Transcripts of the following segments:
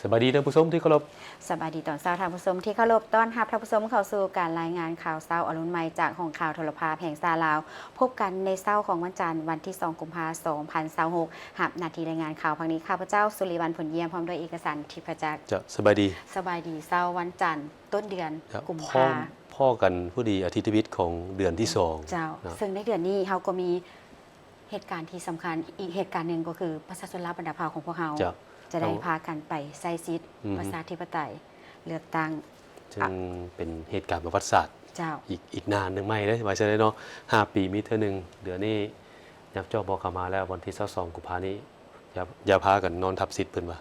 สวัสดีท่านผู้ชมที่เคารพสบายดีตอนเช้าท่านผู้ชมที่เคารพต้อนรับท่านผู้ชมเข้าสู่การรายงานข่าวเช้าอรุณใหม่จากห้องข่าวโทรภาพแห่งซาลาวพบกันในเช้าของวันจันทร์วันที่2กุมภาพันธ์2026หับนาทีรายงานข่าวพังนี้ข้าพเจ้าสุริวัลย์ผลเยี่ยมพร้อมด้วยเอกสารทิพจักรจะสบายดีเช้าวันจันทร์ต้นเดือนกุมภาพันธ์พ่อกันผู้ดีอาทิตย์วิทย์ของเดือนที่2เจ้าซึ่งในเดือนนี้เราก็มีเหตุการณ์ที่สำคัญอีกเหตุการณ์หนึ่งก็คือประชาชนรับบรรดาภาของพวกเราจะได้พากันไปใช้สิทธิประชาธิปไตยเลือกตั้งจึงเป็นเหตุการณ์ประวัติศาสตร์อีกนานหนึ่งไม่ได้หมายถึงเนาะ5 ปีมีเท่านึงเดือนนี้ยับเจ้าบอกมาแล้ววันที่22กุมภาพันธ์นี้อย่าพากันนอนทับสิทธิ์เพิ่นว่า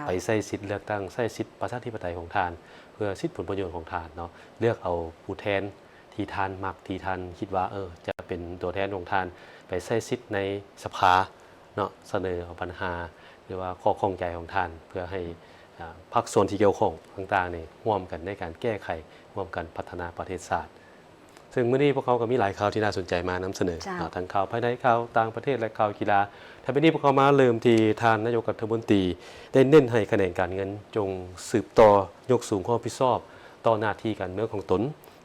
ไปใช้สิทธิ์เลือกตั้งใช้สิทธิ์ประชาธิปไตยของทานเพื่อสิทธิผลประโยชน์ของทานเนาะเลือกเอาผู้แทนที่ทานมักที่ทานคิดว่าจะเป็นตัวแทนของทานไปใช้สิทธิ์ในสภาเนาะเสนอเอาปัญหาหรือว่าข้อข้องใจของท่านเพื่อให้พรรคส่วนที่เกี่ยวข้องต่างๆนี่ร่วมกันในการแก้ไขร่วมกันพัฒนาประเทศชาติซึ่งเมื่อนี้พวกเขาก็มีหลายข่าวที่น่าสนใจมานำเสนอทั้งข่าวภายในข่าวต่างประเทศและข่าวกีฬาถ้าเป็นนี้พวกเขามาเริ่มที่ทานนายกรัฐมนตรีได้เน้นให้คะแนนการเงินจงสืบต่อยกสูงข้อพิชอบต่อหน้าที่การเมืองของตน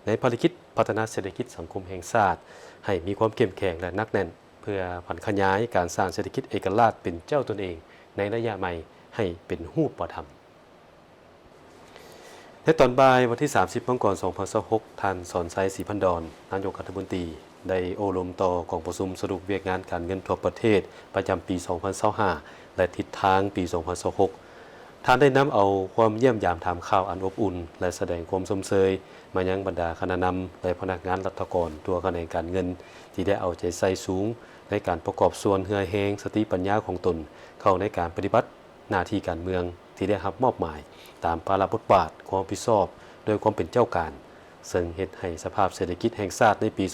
ในภารกิจพัฒนาเศรษฐกิจสังคมแห่งชาติให้มีความเข้มแข็งและนักแน่นเพื่อผันขยายการสร้างเศรษฐกิจเอกราชเป็นเจ้าตนเองในระยะใหม่ให้เป็นรูปธรรมในตอนบ่ายวันที่30 มังกร 2026ท่านสอนไซศรีพันดรนายกรัฐมนตรีได้โอลมต่อกองประชุมสรุปเวียกงานการเงินทั่วประเทศประจำปี 2025 และทิศทางปี 2026 ท่านได้นำเอาความเยี่ยมยามถามข่าวอันอบอุ่นและแสดงความสมเชยมายังบรรดาคณะนำและพนักงานรัฐกรตัวคะแนนการเงินที่ได้เอาใจใส่สูงในการประกอบส่วนเฮือแฮงสติปัญญาของตนเข้าในการปฏิบัติหน้าที่การเมืองที่ได้รับมอบหมายตามภาระบทบาทความรับผิดชอบโดยความเป็นเจ้าการซึ่งเฮ็ดให้สภาพเศรษฐกิจแห่งชาติในปี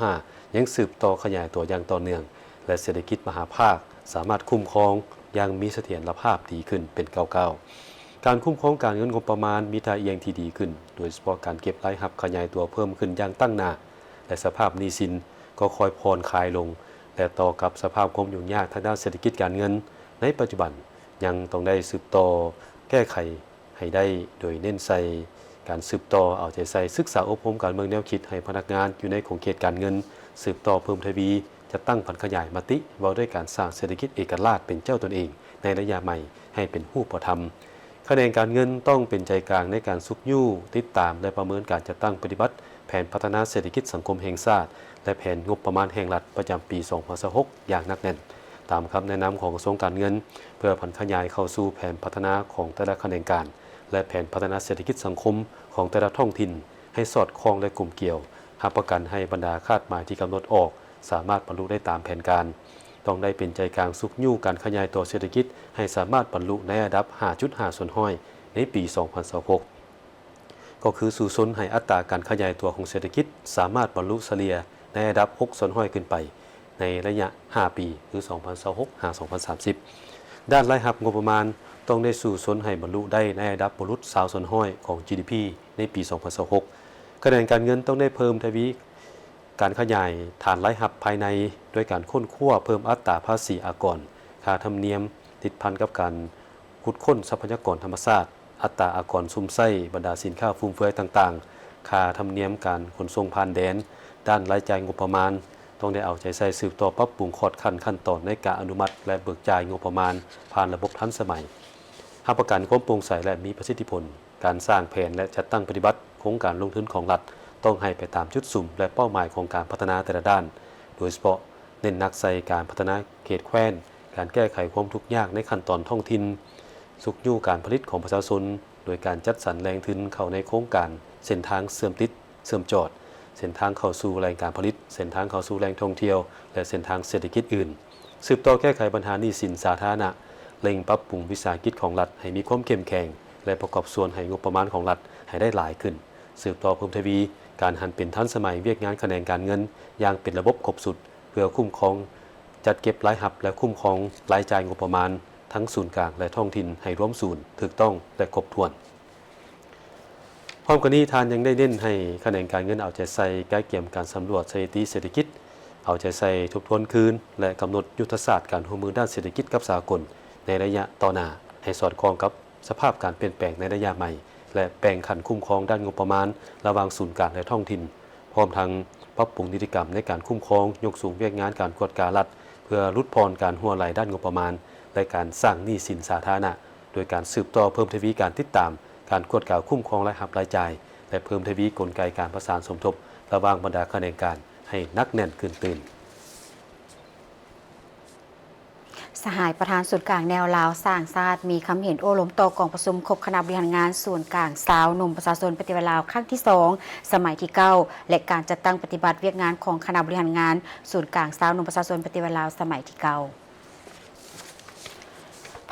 2025 ยังสืบต่อขยายตัวอย่างต่อเนื่องและเศรษฐกิจมหาภาคสามารถคุ้มครองอย่างมีเสถียรภาพดีขึ้นเป็นก้าวๆการคุ้มครองการเงินงบประมาณมีท่าเอียงที่ดีขึ้นโดยเฉพาะการเก็บรายรับขยายตัวเพิ่มขึ้นอย่างตั้งหน้าและสภาพหนี้สินก็ค่อยผ่อนคลายลงและต่อกับสภาพความยุ่งยากทางด้านเศรษฐกิจการเงินในปัจจุบันยังต้องได้สืบต่อแก้ไขให้ได้โดยเน้นใส่การสืบต่อเอาใจใส่ศึกษาอบรมการเมืองแนวคิดให้พนักงานอยู่ในของเขตการเงินสืบต่อเพิ่มทวีจะตั้งผันขยายมติว่าด้วยการสร้างเศรษฐกิจเอกราชเป็นเจ้าตนเองในระยะใหม่ให้เป็นรูปธรรมคะแนนการเงินต้องเป็นใจกลางในการซุกยู่ติดตามและประเมินการจัดตั้งปฏิบัติแผนพัฒนาเศรษฐกิจสังคมแห่งชาติและแผนงบประมาณแห่งรัฐประจำปี 2026 อย่างหนักแน่นตามคำแนะนำของกระทรวงการเงินเพื่อผันขยายเข้าสู่แผนพัฒนาของแต่ละคะแนนการและแผนพัฒนาเศรษฐกิจสังคมของแต่ละท้องถิ่นให้สอดคล้องและกลุ่มเกี่ยวหาประกันให้บรรดาคาดหมายที่กำหนดออกสามารถบรรลุได้ตามแผนการต้องได้เป็นใจกลางซุกยู่การขยายตัวเศรษฐกิจให้สามารถบรรลุในระดับ 5.5 ส่วนห้อยในปี 2026 ก็คือสู่ซนให้อัตราการขยายตัวของเศรษฐกิจสามารถบรรลุเฉลี่ยในระดับ 6 ส่วนห้อยขึ้นไปในระยะ 5 ปีคือ 2026-2030 ด้านรายรับงบประมาณต้องได้สู่ซนให้บรรลุได้ในระดับบรรลุ20 ส่วนห้อยของ GDP ในปี 2026 คะแนนการเงินต้องได้เพิ่มทวีการขยายฐานรายรับภายในด้วยการค้นคว้าเพิ่มอัตราภาษีอากรค่าธรรมเนียมติดพันกับการขุดค้นทรัพยากรธรรมชาติอัตราอากรซุ่มไส้บรรดาสินค้าฟุ่มเฟือยต่างๆค่าธรรมเนียมการขนส่งผ่านแดนด้านรายจ่ายงบประมาณต้องได้เอาใจใส่สืบต่อปรับปรุงขั้นตอนในการอนุมัติและเบิกจ่ายงบประมาณผ่านระบบทันสมัยหาประกันความโปร่งใสและมีประสิทธิผลการสร้างแผนและจัดตั้งปฏิบัติโครงการลงทุนของรัฐต้องให้ไปตามจุดสุ่มและเป้าหมายของการพัฒนาแต่ละด้านโดยเฉพาะเน้นหนักใส่การพัฒนาเขตแคว้นการแก้ไขความทุกข์ยากในขั้นตอนท้องถิ่นสุกยู่การผลิตของประชาชนโดยการจัดสรรแรงทุนเข้าในโครงการเส้นทางเสื่อมติดเสื่อมจอดเส้นทางเข้าสู่แหล่งการผลิตเส้นทางเข้าสู่แหล่งท่องเที่ยวและเส้นทางเศรษฐกิจอื่นสืบต่อแก้ไขปัญหาหนี้สินสาธารณะเร่งปรับปรุงวิสาหกิจของรัฐให้มีความเข้มแข็งและประกอบส่วนให้งบประมาณของรัฐให้ได้หลายขึ้นสืบต่อเพิ่มทวีการหันเป็นทันสมัยเวียกงานคะแนนการเงินอย่างเป็นระบบครบสุดเพื่อคุ้มครองจัดเก็บรายรับและคุ้มครองรายจ่ายงบประมาณทั้งศูนย์กลางและท้องถิ่นให้ร่วมศูนย์ถูกต้องและครบถ้วนพร้อมกันนี้ทานยังได้เน้นให้คะแนนการเงินเอาใจใส่ใกล้เกี่ยมการสำรวจสถิติเศรษฐกิจเอาใจใส่ทบทวนคืนและกำหนดยุทธศาสตร์การร่วมมือด้านเศรษฐกิจกับสากลในระยะต่อหน้าให้สอดคล้องกับ สภาพการเปลี่ยนแปลงในระยะใหม่และแปลงขันคุ้มครองด้านงบประมาณระหว่างศูนย์กลางและท้องถิ่นพร้อมทั้งปรับปรุงนิติกรรมในการคุ้มครองยกสูงเวียกงานการกวดการรัฐเพื่อลดพรการหัวไหลด้านงบประมาณและการสร้างหนี้สินสาธารณะโดยการสืบต่อเพิ่มทวีการติดตามการกวดกล่าวคุ้มครองรายรับรายจ่ายและเพิ่มทวีกลไกการประสานสมทบระหว่างบรรดาข้าราชการให้นักแน่นขึ้นตื่นสหายประธานส่วนกลางแนวลาวสร้างชาติมีคำเห็นโอ้ล้มต่อกองประชุมครบคณะบริหารงานส่วนกลางสาวหนุ่มประชาชนปฏิวัติลาวครั้งที่2สมัยที่9และการจัดตั้งปฏิบัติเวียกงานของคณะบริหารงานส่วนกลางสาวหนุ่มประชาชนปฏิวัติลาวสมัยที่9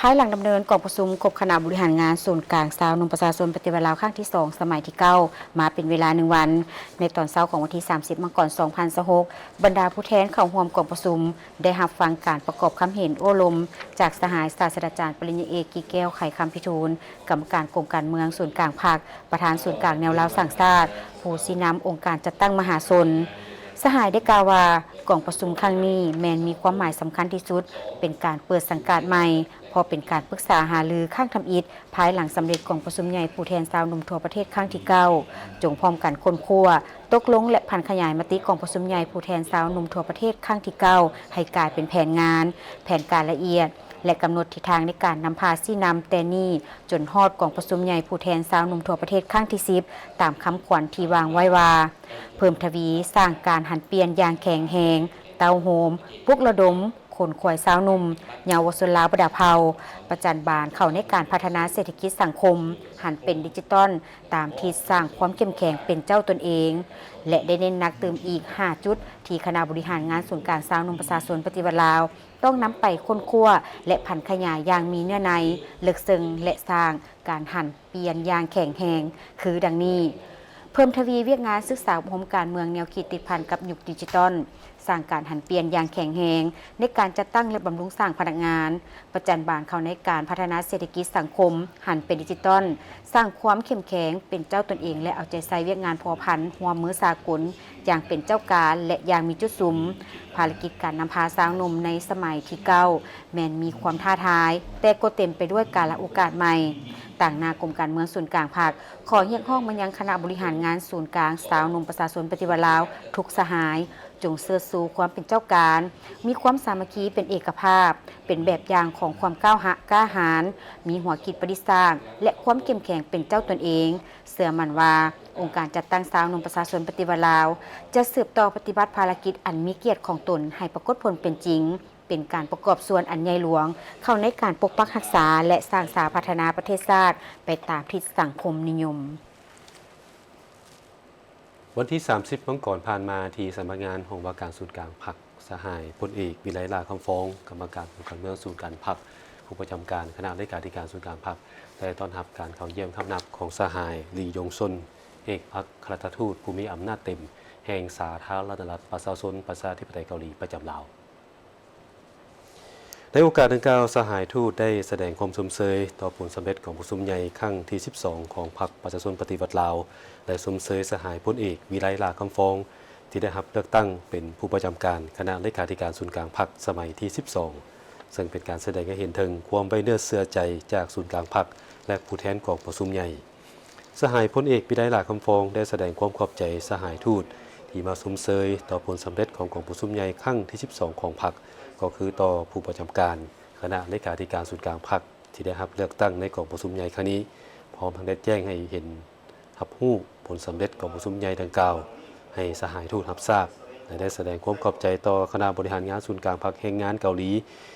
ภายหลังดำเนินกองประชุมครบคณะบริหารงานส่วนกลางสาวหนุ่มประชาชนปฏิวัติลาวครั้งที่2สมัยที่9มาเป็นเวลา1วันในตอนเช้าของวันที่30มกราคม2026บรรดาผู้แทนเข้าร่วมกองประชุมได้รับฟังการประกอบคำเห็นโอ้ลมจากสหายศาสตราจารย์ปริญญาเอกกีแก้วไขคำพิทูลกรรมการกรมการเมืองส่วนกลางภาคประธานส่วนกลางแนวลาวสร้างชาติผู้ชี้นำองค์การจัดตั้งมหาชนสหายได้กล่าวว่ากองประชุมครั้งนี้แม้นมีความหมายสำคัญที่สุดเป็นการเปิดสังกัดใหม่พอเป็นการปรึกษาหารือข้างทำอิฐภายหลังสำเร็จกองประชุมใหญ่ผู้แทนชาวหนุ่มทั่วประเทศครั้งที่9จงพร้อมกันค้นคว้าตกลงและพันขยายมติกองประชุมใหญ่ผู้แทนชาวหนุ่มทั่วประเทศครั้งที่9ให้กลายเป็นแผนงานแผนการละเอียดและกำหนดทิศทางในการนำพาซี่นำแต่นี่จนฮอดกองประชุมใหญ่ผู้แทนชาวหนุ่มทั่วประเทศครั้งที่10ตามคำขวัญที่วางไว้ว่าเพิ่มทวีสร้างการหันเปลี่ยนอย่างแข็งแรงเตาโฮมปลุกระดมคนขวายสาวหนุ่มเยาวชนลาวประดาเผาประจันบานเข้าในการพัฒนาเศรษฐกิจสังคมหันเป็นดิจิตอลตามที่สร้างความเข้มแข็งเป็นเจ้าตนเองและได้เน้นหนักเติมอีก5จุดที่คณะบริหารงานส่วนกลางสาวหนุ่มประชาชนปฏิวัติลาวต้องนำไปค้นคว้าและพันขยายอย่างมีเนื้อในลึกซึ้งและสร้างการหันเปลี่ยนอย่างแข็งแรงคือดังนี้เพิ่มทวีเวียกงานศึกษาอบรมการเมืองแนวคิดติดพันกับยุคดิจิตอลสร้างการหันเปลี่ยนอย่างแข็งแรงในการจัดตั้งและบำรุงสร้างพนักงานประจันบานเข้าในการพัฒนาเศรษฐกิจสังคมหันเป็นดิจิตอลสร้างความเข้มแข็งเป็นเจ้าตนเองและเอาใจใส่เวียกงานพอพันหัวมือสากลอย่างเป็นเจ้าการและอย่างมีจุดสุมภารกิจการนำพาสาวหนุ่มในสมัยที่9แม้นมีความท้าทายแต่ก็เต็มไปด้วยการละโอกาสใหม่ต่างหน้ากรมการเมืองส่วนกลางภาคขอเรียกร้องมายังคณะบริหารงานศูนย์กลางสาวหนุ่มประชาชนปฏิวัติลาวทุกสหายจงเสื่อสู่ความเป็นเจ้าการมีความสามัคคีเป็นเอกภาพเป็นแบบอย่างของความกล้าหาญมีหัวคิดประดิษฐ์สร้างและความเข้มแข็งเป็นเจ้าตนเองเสื่อมั่นว่าองค์การจัดตั้งสาวหนุ่มประชาชนปฏิวัติลาวจะสืบต่อปฏิบัติภารกิจอันมีเกียรติของตนให้ปรากฏผลเป็นจริงเป็นการประกอบส่วนอันใหญ่หลวงเข้าในการปกปักรักษาและสร้างสาพัฒนาประเทศชาติไปตามทิศสังคมนิยมวันที่30มกราคมผ่านมาที่สำนักงานของว่าการศูนย์กลางพรรคสหายพลเอกวิไลลาคำฟ้องกรรมการการเมืองศูนย์กลางพรรคผู้ประจำการคณะเลขาธิการศูนย์กลางพรรคได้ต้อนรับการเข้าเยี่ยมคำนับของสหายลียงซนเอกอัครราชทูตผู้มีอำนาจเต็มแห่งสาธารณรัฐประชาชนประชาธิปไตยเกาหลีประจำลาวในโอกาสดังกล่าวสหายทูตได้แสดงความสมเสยต่อผลสำเร็จของประชุมใหญ่ครั้งที่12ของพรรคประชาชนปฏิวัติลาวและสมเสยสหายพลเอกวิไลลาคำฟ้องที่ได้รับเลือกตั้งเป็นผู้ประจำการคณะเลขาธิการศูนย์กลางพรรคสมัยที่12ซึ่งเป็นการแสดงให้เห็นถึงความไว้เนื้อเชื่อใจจากศูนย์กลางพรรคและผู้แทนของประชุมใหญ่สหายพลเอกวิไลลาคำฟ้องได้แสดงความขอบใจสหายทูตที่มาสมเสยต่อผลสำเร็จของกองประชุมใหญ่ครั้งที่12ของพรรคก็คือต่อผู้ประจำการคณะเลขาธิการศูนย์กลางพรรคที่ได้รับเลือกตั้งในกองประชุมใหญ่ครั้งนี้พร้อมทั้งได้แจ้งให้เห็นรับรู้ผลสำเร็จของประชุมใหญ่ดังกล่าวให้สหายทูตรับทราบและได้แสดงความขอบใจต่อคณะบริหารงานศูนย์กลางพรรคแห่งงานเกาหลี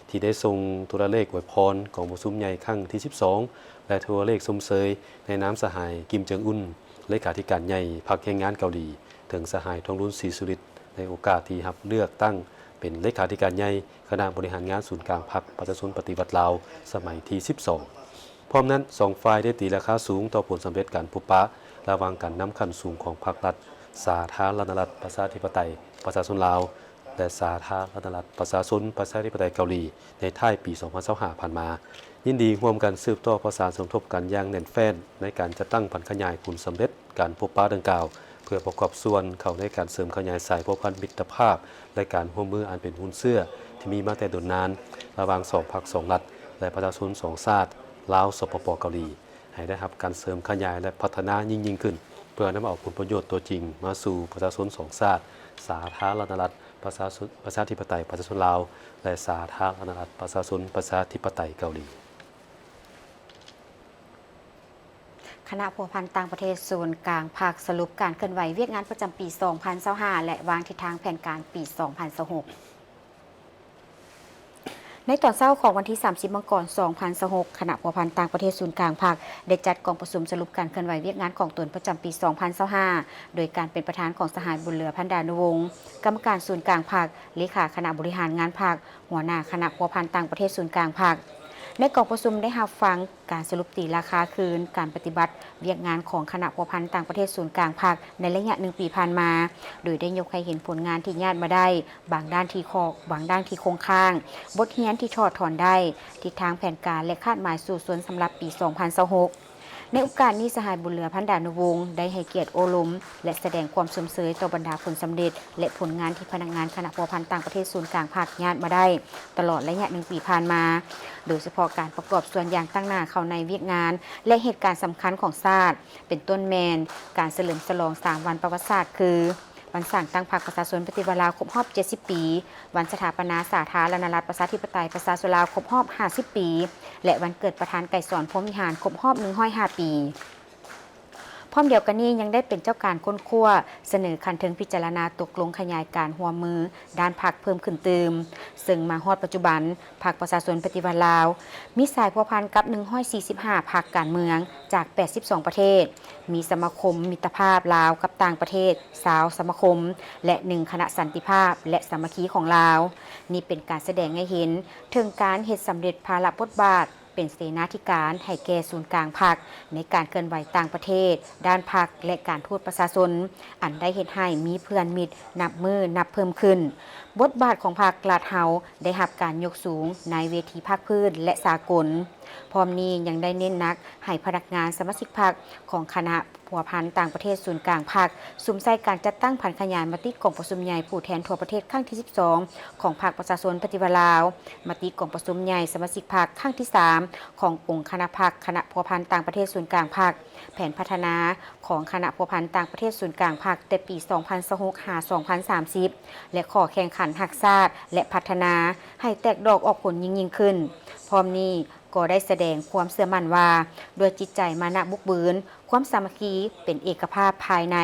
ที่ได้ส่งโทรเลขอวยพรของประชุมใหญ่ครั้งที่12และโทรเลขสมเสยในนามสหายกิมเจิงอุนเลขาธิการใหญ่พรรคแห่งงานเกาหลีถึงสหายทองรุ่นศรีสุริตในโอกาสที่รับเลือกตั้งเป็นเลขาธิการใหญ่คณะบริหารงานศูนย์กลางพรรคประชาชนปฏิวัติลาวสมัยที่12พร้อมนั้น2ฝ่ายได้ตีราคาสูงต่อผลสำเร็จการพบปะระหว่างการนำขั้นสูงของพรรครัฐสาธารณรัฐประชาธิปไตยประชาชนลาวและสาธารณรัฐประชาชนประชาธิปไตยเกาหลีในท้ายปี2025ผ่านมายินดีร่วมกันสืบต่อประสานสมทบกันอย่างแน่นแฟ้นในการจัดตั้งพันขยายผลสำเร็จการพบปะดังกล่าวเพื่อประกอบส่วนเข้าในการเสริมขยายสายพัวพันมิตรภาพและการร่วมมืออันเป็นหุ้นเสื้อที่มีมาแต่ดนนานระหว่าง2พรรค2รัฐและประชาชน2ชาติ ลาวสปปเกาหลีให้ได้รับการเสริมขยายและพัฒนายิ่งขึ้นเพื่อนำเอาผลประโยชน์ตัวจริงมาสู่ประชาชนสองชาติสาธารณรัฐประชาธิปไตยประชาชนลาวและสาธารณรัฐประชาชนประชาธิปไตยเกาหลีคณะพัวพันธ์ต่างประเทศส่วนกลางภาคสรุปการเคลื่อนไหวเวียกงานประจำปี 2025 และวางทิศทางแผนการปี 2026 ในตอนเช้าของวันที่ 30 มกราคม 2026 คณะพัวพันธ์ต่างประเทศศูนย์กลางภาคได้จัดกองประชุมสรุปการเคลื่อนไหวเวียกงานของตนประจำปี 2025 โดยการเป็นประธานของสหายบุญเหลือพันดานุวงศ์กรรมการศูนย์กลางภาคเลขาคณะบริหารงานภาคหัวหน้าคณะพัวพันธ์ต่างประเทศศูนย์กลางภาคในกองประชุมได้รับฟังการสรุปตีราคาคืนการปฏิบัติเวียกงานของคณะพัวพันธ์ต่างประเทศศูนย์กลางภาคในระยะ1 ปีผ่านมาโดยได้ยกให้เห็นผลงานที่ญาติมาได้บางด้านที่บางด้านที่คงค้างบทเรียนที่ถอดถอนได้ทิศทางแผนการและคาดหมายสู่ส่วนสำหรับปี 2026 ในโอกาสนี้สหายบุญเหลือพันดานุวงศ์ได้ให้เกียรติโอลมและแสดงความสมเสยต่อบรรดาผลสำเร็จและผลงานที่พนักงานคณะพัวพันธ์ต่างประเทศศูนย์กลางภาคญาติมาได้ตลอดระยะ1 ปีผ่านมาโดยเฉพาะการประกอบส่วนอย่างตั้งหน้าเข้าในเวียกงานและเหตุการณ์สำคัญของชาติเป็นต้นแมนการเฉลิมฉลอง3 วันประวัติศาสตร์คือวันสร้างตั้งพรรคประชาชนปฏิวัติลาวครบรอบ70 ปีวันสถาปนาสาธารณรัฐประชาธิปไตยประชาชนลาวครบรอบ50 ปีและวันเกิดประธานไกรสอนพรหมวิหารครบรอบ105 ปีพร้อมเดียวกันนี้ยังได้เป็นเจ้าการค้นคว้าเสนอคันถึงพิจารณาตกลงขยายการหัวมือด้านพรรคเพิ่มขึ้นเติมซึ่งมาฮอดปัจจุบันพรรคประชาชนปฏิวัติลาวมีสายพัวพันกับ145พรรคการเมืองจาก82ประเทศมีสมาคมมิตรภาพลาวกับต่างประเทศ20สมาคมและ1คณะสันติภาพและสามัคคีของลาวนี่เป็นการแสดงให้เห็นถึงการเฮ็ดสำเร็จภาระบทบาทเป็นเสนาธิการให้แก่ศูนย์กลางพรรคในการเคลื่อนไหวต่างประเทศด้านพรรคและการทูตประชาชนอันได้เฮ็ดให้มีเพื่อนมิตรนับมือนับเพิ่มขึ้นบทบาทของพรรคลาดเฮาได้รับการยกสูงในเวทีภาคพื้นและสากลพร้อมนี้ยังได้เน้นหนักให้พนักงานสมาชิกพรรคของคณะพัวพันธ์ต่างประเทศศูนย์กลางพรรคสุมใส่การจัดตั้งผันขยายมติกองประชุมใหญ่ผู้แทนทั่วประเทศครั้งที่ 12 ของพรรคประชาชนปฏิวัติลาวมติกองประชุมใหญ่สมาชิกพรรคครั้งที่ 3 ขององค์คณะพรรคคณะพัวพันธ์ต่างประเทศศูนย์กลางพรรคแผนพัฒนาของคณะพัวพันธ์ต่างประเทศศูนย์กลางพรรคแต่ปี 2026-2030 และขอแข่งขันหักษาและพัฒนาให้แตกดอกออกผลยิ่งขึ้นพร้อมนี้ก็ได้แสดงความเชื่อมั่นว่าด้วยจิตใจมานะบุกบืนความสามัคคีเป็นเอกภาพภายใน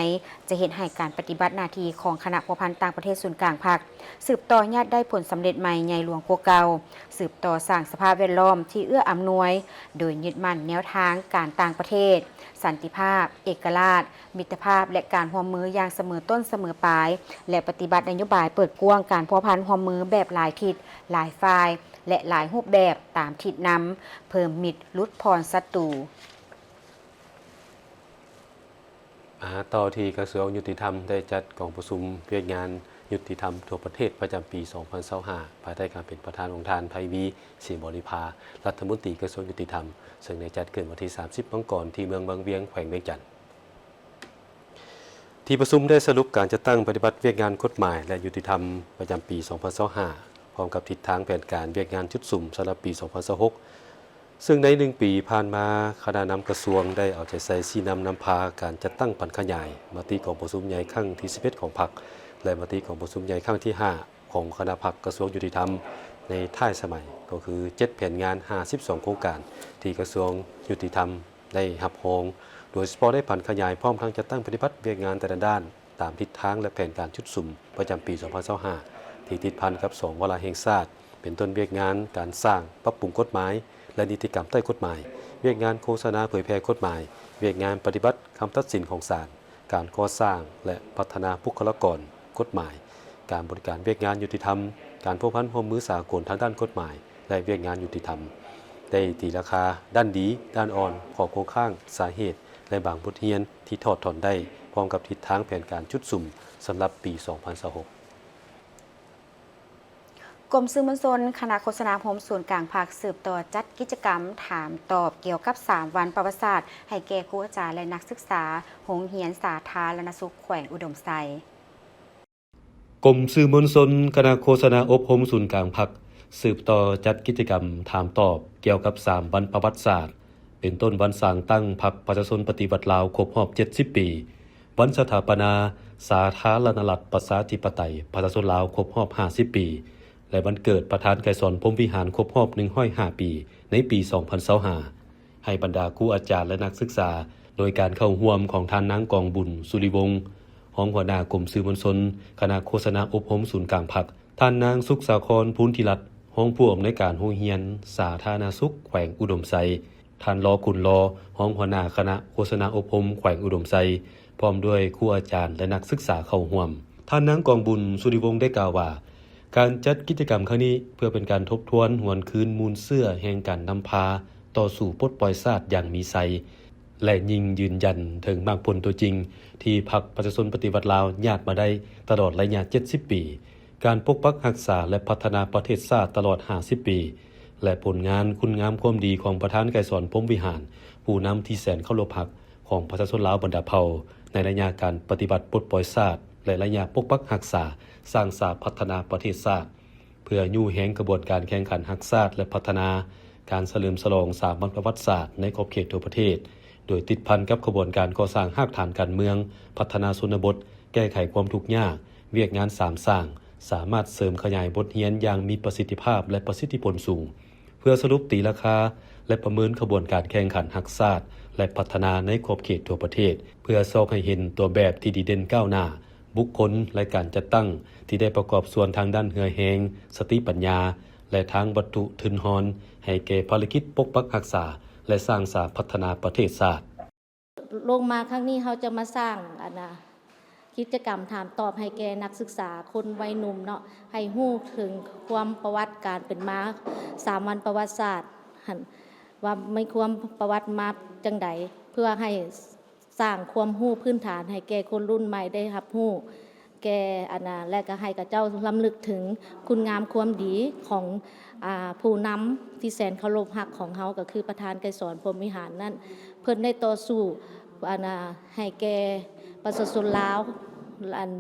จะเห็นให้การปฏิบัติหน้าที่ของคณะพัวพันธ์ต่างประเทศศูนย์กลางพรรคสืบต่อญาติได้ผลสำเร็จใหม่ใหญ่หลวงกว่าเก่าสืบต่อสร้างสภาพแวดล้อมที่เอื้ออำนวยโดยยึดมั่นแนวทางการต่างประเทศสันติภาพเอกราชมิตรภาพและการร่วมมืออย่างเสมอต้นเสมอปลายและปฏิบัตินโยบายเปิดกว้างการพัวพันร่วมมือแบบหลายทิศหลายฝ่ายและหลายรูปแบบตามทิศนำเพิ่มมิตรลุดพรศัตรูต่อที่กระทรวงยุติธรรมได้จัดกองประชุมเวียกงานยุติธรรมทั่วประเทศประจำปี 2025 ภายใต้องการเป็นประธานองค์การไพวีศรีบริภารัฐมนตรีกระทรวงยุติธรรมซึ่งได้จัดขึ้นวันที่ 30 มกราคมที่เมืองบางเวียงแขวงเวียงจันทน์ที่ประชุมได้สรุปการจัดตั้งปฏิบัติเวียกงานกฎหมายและยุติธรรมประจำปี 2025 พร้อมกับทิศทางแผนการเวียกงานชุดสุ่มสำหรับปี 2026 ซึ่งใน1 ปีผ่านมาคณะนำกระทรวงได้เอาใจใส่ชี้นำพาการจัดตั้งผันขยายมติของประชุมใหญ่ครั้งที่ 11 ของพรรคและมติของประชุมใหญ่ครั้งที่ 5 ของคณะพรรคกระทรวงยุติธรรมในท้ายสมัยก็คือ7แผนงาน52โครงการที่กระทรวงยุติธรรมได้รับรองโดยเฉพาะได้ผันขยายพร้อมทั้งจัดตั้งปฏิบัติเวียกงานแต่ละด้านตามทิศทางและแผนการชุดสุ่มประจำปี 2025 ที่ติดพันกับ2วาระแห่งชาติเป็นต้นเวียกงานการสร้างปรับปรุงกฎหมายและนิติกรรมใต้กฎหมายเวียกงานโฆษณาเผยแพร่กฎหมายเวียกงานปฏิบัติคำตัดสินของศาลการก่อสร้างและพัฒนาบุคลากรกฎหมายการบริการเวียกงานยุติธรรมการพัวพันร่วมมือสากลทางด้านกฎหมายและเวียกงานยุติธรรมได้ตีราคาด้านดีด้านอ่อนขอโครงข้างสาเหตุและบางบทเรียนที่ถอดถอนได้พร้อมกับทิศทางแผนการชุดสุ่มสำหรับปี 2026กรมสื่อมวลชนคณะโฆษณาพรมศูนย์กลางภาคสืบต่อจัดกิจกรรมถามตอบเกี่ยวกับ3วันประวัติศาสตร์ให้แก่ครูอาจารย์และนักศึกษาโรงเรียนสาธารณสุขแขวงอุดมไซกรมสื่อมวลชนคณะโฆษณาอบรมศูนย์กลางพรรค สืบต่อจัดกิจกรรมถามตอบเกี่ยวกับ3วันประวัติศาสตร์เป็นต้นวันสร้างตั้งพรรคประชาชนปฏิวัติลาวครบรอบ70 ปีวันสถาปนาสาธารณรัฐประชาธิปไตยประชาชนลาวครบรอบ50 ปีและวันเกิดประธานไกรสอนพรหมวิหารครบรอบ105 ปีในปี 2025ให้บรรดาครูอาจารย์และนักศึกษาโดยการเข้าร่วมของท่านนางกองบุญสุริวงศ์รองหัวหน้ากรมสื่อมวลชนคณะโฆษณาอบรมศูนย์กลางพรรคท่านนางสุขสาครพูนธิรัตน์รองผู้อำนวยการโรงเรียนสาธารณสุขแขวงอุดมไซท่านรอคุณรอรองหัวหน้าคณะโฆษณาอบรมแขวงอุดมไซพร้อมด้วยครูอาจารย์และนักศึกษาเข้าร่วมท่านนางกองบุญสุริวงศ์ได้กล่าวว่าการจัดกิจกรรมครั้งนี้เพื่อเป็นการทบทวนหวนคืนมูลเสื้อแห่งการนำพาต่อสู่ปลดปล่อยชาติอย่างมีไสและยิ่งยืนยันถึงมากผลตัวจริงที่พรรคประชาชนปฏิวัติลาวญาติมาได้ตลอดระยะ70 ปีการปกปักรักษาและพัฒนาประเทศชาติตลอด50 ปีและผลงานคุณงามความดีของประธานไกรสอนพรหมวิหารผู้นำที่แสนเคารพรักของประชาชนลาวบรรดาเผ่าในระยะการปฏิบัติปลดปล่อยชาติและระยะปกปักรักษาสร้างสรรค์พัฒนาประเทศชาติเพื่อยู่แห่งกระบวนการแข่งขันรักชาติและพัฒนาการเฉลิมฉลอง3 วันประวัติศาสตร์ในขอบเขตทั่วประเทศโดยติดพันกับขบวนการก่อสร้างรากฐานการเมืองพัฒนาชนบทแก้ไขความทุกข์ยากเวียกงานสร้างสามารถเสริมขยายบทเรียนอย่างมีประสิทธิภาพและประสิทธิผลสูงเพื่อสรุปตีราคาและประเมินขบวนการแข่งขันรักชาติและพัฒนาในขอบเขตทั่วประเทศเพื่อซอกให้เห็นตัวแบบที่ดีเด่นก้าวหน้าบุคคลและการจัดตั้งที่ได้ประกอบส่วนทางด้านเหือแหงสติปัญญาและทางวัตถุทึนฮอนให้แก่ภารกิจปกปักรักษาและสร้างสรรค์พัฒนาประเทศชาติลงมาครั้งนี้เขาจะมาสร้างกิจกรรมถามตอบให้แก่นักศึกษาคนวัยหนุ่มเนาะให้ฮู้ถึงความประวัติการเป็นมา3 วันประวัติศาสตร์ว่าไม่ความประวัติมาจังใดเพื่อให้สร้างความฮู้พื้นฐานให้แก่คนรุ่นใหม่ได้รับฮู้แก่และก็ให้กับเจ้าล้ำลึกถึงคุณงามความดีของผู้นำที่แสนเคารพรักของเฮาก็คือประธานไกรสอนพรหมวิหารนั่นเพิ่นได้ต่อสู้ให้แก่ประชาชนลาว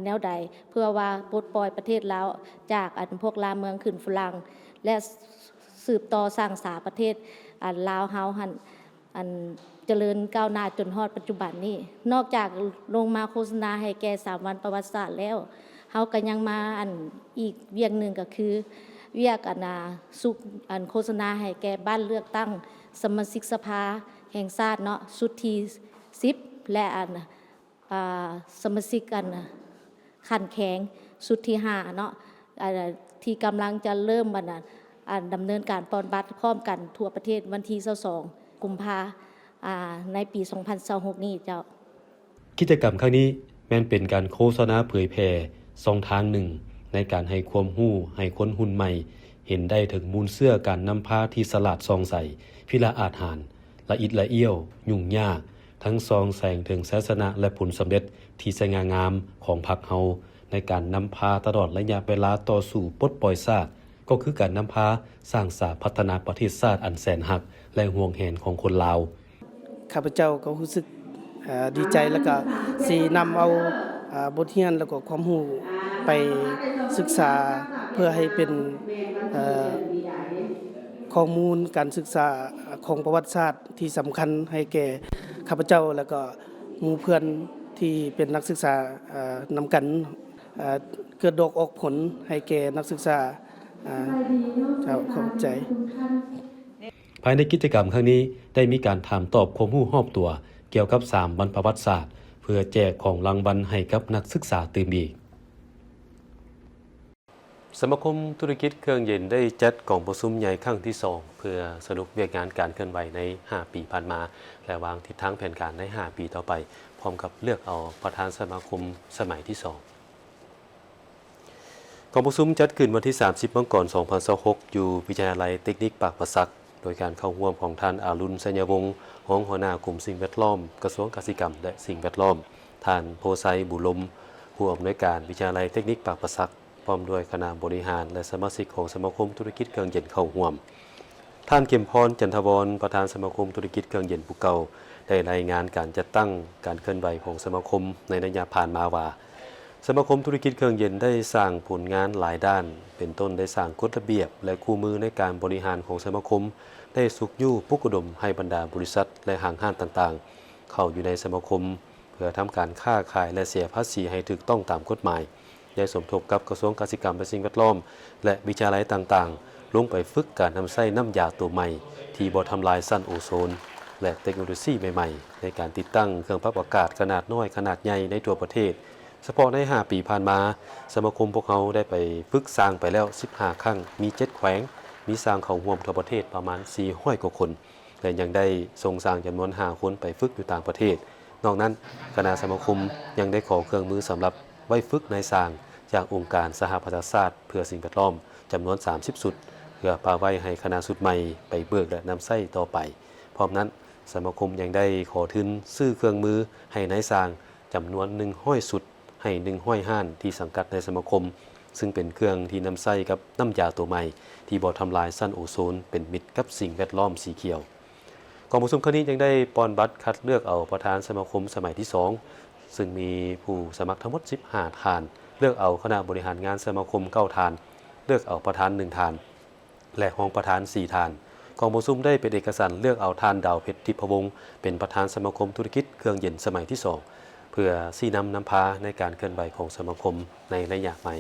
แนวใดเพื่อว่าปลดปล่อยประเทศลาวจากพวกลาเมืองขึ้นฝรั่งและสืบต่อสร้างสาประเทศลาวเฮาเจริญก้าวหน้าจนฮอดปัจจุบันนี้นอกจากลงมาโฆษณาให้แก่3 วันประวัติศาสตร์แล้วเฮาก็ยังมาอีกเวียกหนึ่งก็คือเวียกโฆษณาให้แก่บ้านเลือกตั้งสมาชิกสภาแห่งชาติเนาะชุดที่10และสมาชิกขันแข็งชุดที่5เนาะที่กำลังจะเริ่มดำเนินการปอนบัตรพร้อมกันทั่วประเทศวันที่22 กุมภาในปี 2026 นี้เจ้ากิจกรรมครั้งนี้แม้นเป็นการโฆษณาเผยแพร่ช่องทางหนึ่งในการให้ความรู้ให้คนหุ่นใหม่เห็นได้ถึงมูลเสื้อการนำพาที่สลาดซองใสพิละอาจหารละอิดละเอี้ยวยุ่งยากทั้งซองแสงถึงศาสนะและผลสำเร็จที่สง่างามของพรรคเฮาในการนำพาตลอดระยะเวลาต่อสู่ปลดปล่อยชาติก็คือการนำพาสร้างสรรค์พัฒนาประเทศชาติอันแสนหักและห่วงแหนของคนลาวข้าพเจ้าก็รู้สึกดีใจแล้วก็สินำเอาบทเรียนแล้วก็ความรู้ไปศึกษาเพื่อให้เป็นข้อมูลการศึกษาของประวัติศาสตร์ที่สำคัญให้แก่ข้าพเจ้าแล้วก็หมู่เพื่อนที่เป็นนักศึกษานำกันเกิดดอกออกผลให้แก่นักศึกษาเจ้าเข้าใจภายในกิจกรรมครั้งนี้ได้มีการถามตอบความรู้รอบตัวเกี่ยวกับ3 วันประวัติศาสตร์เพื่อแจกของรางวัลให้กับนักศึกษาตื่มอีกสมาคมธุรกิจเครื่องเย็นได้จัดกองประชุมใหญ่ครั้งที่2เพื่อสรุปเวียกงานการเคลื่อนไหวใน5 ปีผ่านมาและวางทิศทางแผนการใน5 ปีต่อไปพร้อมกับเลือกเอาประธานสมาคมสมัยที่2กองประชุมจัดขึ้นวันที่30 มังกร 2026อยู่วิทยาลัยเทคนิคปากประสักโดยการเข้าร่วมของท่านอารุณ สัญญวงศ์รองหัวหน้ากลุ่มสิ่งแวดล้อมกระทรวงเกษตรกรรมและสิ่งแวดล้อมท่านโพไซบุลมผู้อำนวยการวิทยาลัยเทคนิคปากประสักพร้อมด้วยคณะบริหารและสมาชิกของสมาคมธุรกิจเครื่องเย็นเข้าร่วมท่านเข็มพรจันทวรประธานสมาคมธุรกิจเครื่องเย็นผู้เก่าได้รายงานการจัดตั้งการเคลื่อนไหวของสมาคมในระยะผ่านมาว่า สมาคมธุรกิจเครื่องเย็นได้สร้างผลงานหลายด้านเป็นต้นได้สร้างกฎระเบียบและคู่มือในการบริหารของสมาคมได้สุกยู่ปลุกอุดมให้บรรดาบริษัทและห้างห้างต่างๆเข้าอยู่ในสมาคมเพื่อทำการค้าขายและเสียภาษีให้ถูกต้องตามกฎหมายได้สมทบกับกระทรวงเกษตรกรรมและสิ่งแวดล้อมและวิทยาลัยต่างๆลงไปฝึกการทำไส้น้ำยาตัวใหม่ที่บ่ทำลายชั้นโอโซนและเทคโนโลยีใหม่ๆในการติดตั้งเครื่องปรับอากาศขนาดน้อยขนาดใหญ่ในทั่วประเทศเฉพาะใน5 ปีผ่านมาสมาคมพวกเขาได้ไปฝึกสร้างไปแล้ว15 ครั้งมี7แขวงมีสร้างเข้าร่วมทั่วประเทศประมาณ400 กว่าคนและยังได้ส่งสร้างจำนวน5 คนไปฝึกอยู่ต่างประเทศนอกนั้นคณะสมาคมยังได้ขอเครื่องมือสำหรับไว้ฝึกนายสร้างจากองค์การสหประชาชาติเพื่อสิ่งแวดล้อมจำนวน30 สุดเพื่อปาไว้ให้คณะสุดใหม่ไปเบิกและนำไส้ต่อไปพร้อมนั้นสมาคมยังได้ขอทุนซื้อเครื่องมือให้นายสร้างจำนวน100 สุดให้100 ห้านที่สังกัดในสมาคมซึ่งเป็นเครื่องที่นำไส้กับน้ำยาตัวใหม่ที่บ่ทำลายชั้นโอโซนเป็นมิตรกับสิ่งแวดล้อมสีเขียวกองประชุมครั้งนี้ยังได้ป้อนบัตรคัดเลือกเอาประธานสมาคมสมัยที่2ซึ่งมีผู้สมัครทั้งหมด15 ท่านเลือกเอาคณะบริหารงานสมาคม9 ท่านเลือกเอาประธาน1 ท่านและรองประธาน4 ท่านกองประชุมได้เป็นเอกสารเลือกเอาท่านดาวเพชรทิพวงศ์เป็นประธานสมาคมธุรกิจเครื่องเย็นสมัยที่2เพื่อชี้นำพาในการเคลื่อนไหวของสมาคมในระยะใหม่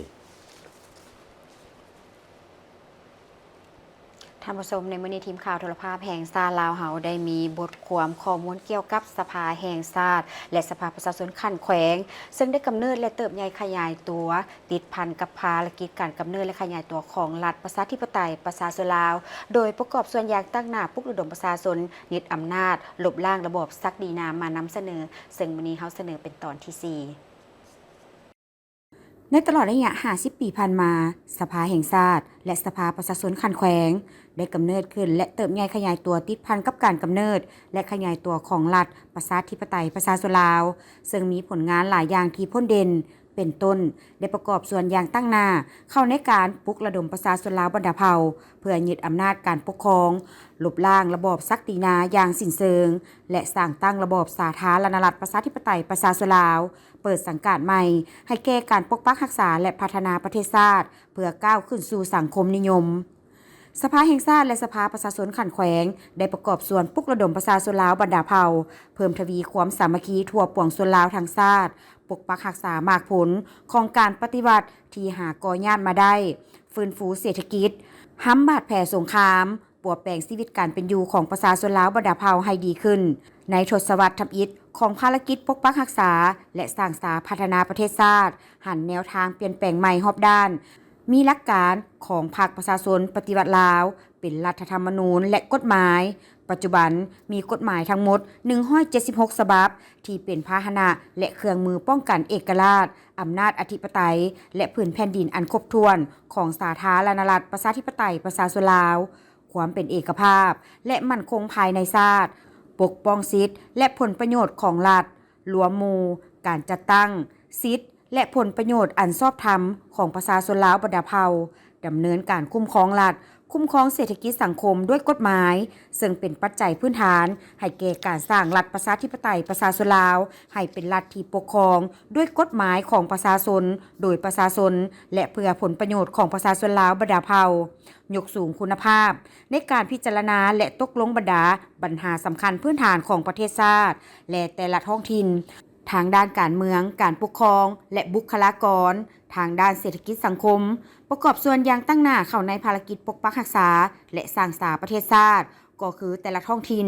ท่านผู้ชมในมื้อนี้ทีมข่าวโทรภาพแห่งชาติลาวเฮาได้มีบทความข้อมูลเกี่ยวกับสภาแห่งชาติและสภาประชาชนขั้นแขวงซึ่งได้กำเนิดและเติบใหญ่ขยายตัวติดพันกับภารกิจการกำเนิดและขยายตัวของรัฐประชาธิปไตยประชาชนลาวโดยประกอบส่วนอย่างตั้งหน้าปลุกระดมประชาชนยึดอำนาจลบล้างระบอบศักดินามานำเสนอซึ่งมื้อนี้เฮาเสนอเป็นตอนที่4ในตลอดระยะ50 ปีผ่านมาสภาแห่งชาติและสภาประชาชนขั้นแขวงได้กำเนิดขึ้นและเติบใหญ่ขยายตัวติดพันกับการกำเนิดและขยายตัวของรัฐประชาธิปไตยประชาชนลาวซึ่งมีผลงานหลายอย่างที่พ้นเด่นเป็นต้นได้ประกอบส่วนอย่างตั้งหน้าเข้าในการปลุกระดมประชาชนลาวบรรดาเผ่าเพื่อยึดอำนาจการปกครองลบล้างระบอบศักดินาอย่างสิ้นเชิงและสร้างตั้งระบอบสาธารณรัฐประชาธิปไตยประชาชนลาวเปิดสังกัดใหม่ให้แก้การปกปักรักษาและพัฒนาประเทศชาติเพื่อก้าวขึ้นสู่สังคมนิยมสภาแห่งชาติและสภาประชาชนขันแขวงได้ประกอบส่วนปลุกระดมประชาชนลาวบรรดาเผ่าเพิ่มทวีความสามัคคีทั่วปวงชนลาวทั้งชาติปกปักรักษามากผลของการปฏิวัติที่หาก่อญาติมาได้ฟื้นฟูเศรษฐกิจห้ำบาดแผลสงครามปวดแปลงชีวิตการเป็นอยู่ของประชาชนลาวบรรดาเผ่าให้ดีขึ้นในทศวรรษทำอิฐของภารกิจปกปักรักษาและสร้างสาพัฒนาประเทศชาติหันแนวทางเปลี่ยนแปลงใหม่รอบด้านมีหลักการของพรรคประชาชนปฏิวัติลาวเป็นรัฐธรรมนูญและกฎหมายปัจจุบันมีกฎหมายทั้งหมด176ฉบับที่เป็นพาหนะและเครื่องมือป้องกันเอกราชอำนาจอธิปไตยและผืนแผ่นดินอันครบถ้วนของสาธารณรัฐประชาธิปไตยประชาชนลาวความเป็นเอกภาพและมั่นคงภายในชาติปกป้องสิทธิและผลประโยชน์ของรัฐรวมหมู่การจัดตั้งสิทธิและผลประโยชน์อันชอบธรรมของประชาชนลาวบรรดาเผ่าดำเนินการคุ้มครองรัฐคุ้มครองเศรษฐกิจสังคมด้วยกฎหมายซึ่งเป็นปัจจัยพื้นฐานให้แก่การสร้างรัฐประชาธิปไตยประชาชนลาวให้เป็นรัฐที่ปกครองด้วยกฎหมายของประชาชนโดยประชาชนและเพื่อผลประโยชน์ของประชาชนลาวบรรดาเผ่ายกสูงคุณภาพในการพิจารณาและตกลงบรรดาปัญหาสำคัญพื้นฐานของประเทศชาติและแต่ละท้องถิ่นทางด้านการเมืองการปกครองและบุคลากรทางด้านเศรษฐกิจสังคมประกอบส่วนอย่างตั้งหน้าเข้าในภารกิจปกปักรักษาและสร้างสาประเทศชาติก็คือแต่ละท้องถิ่น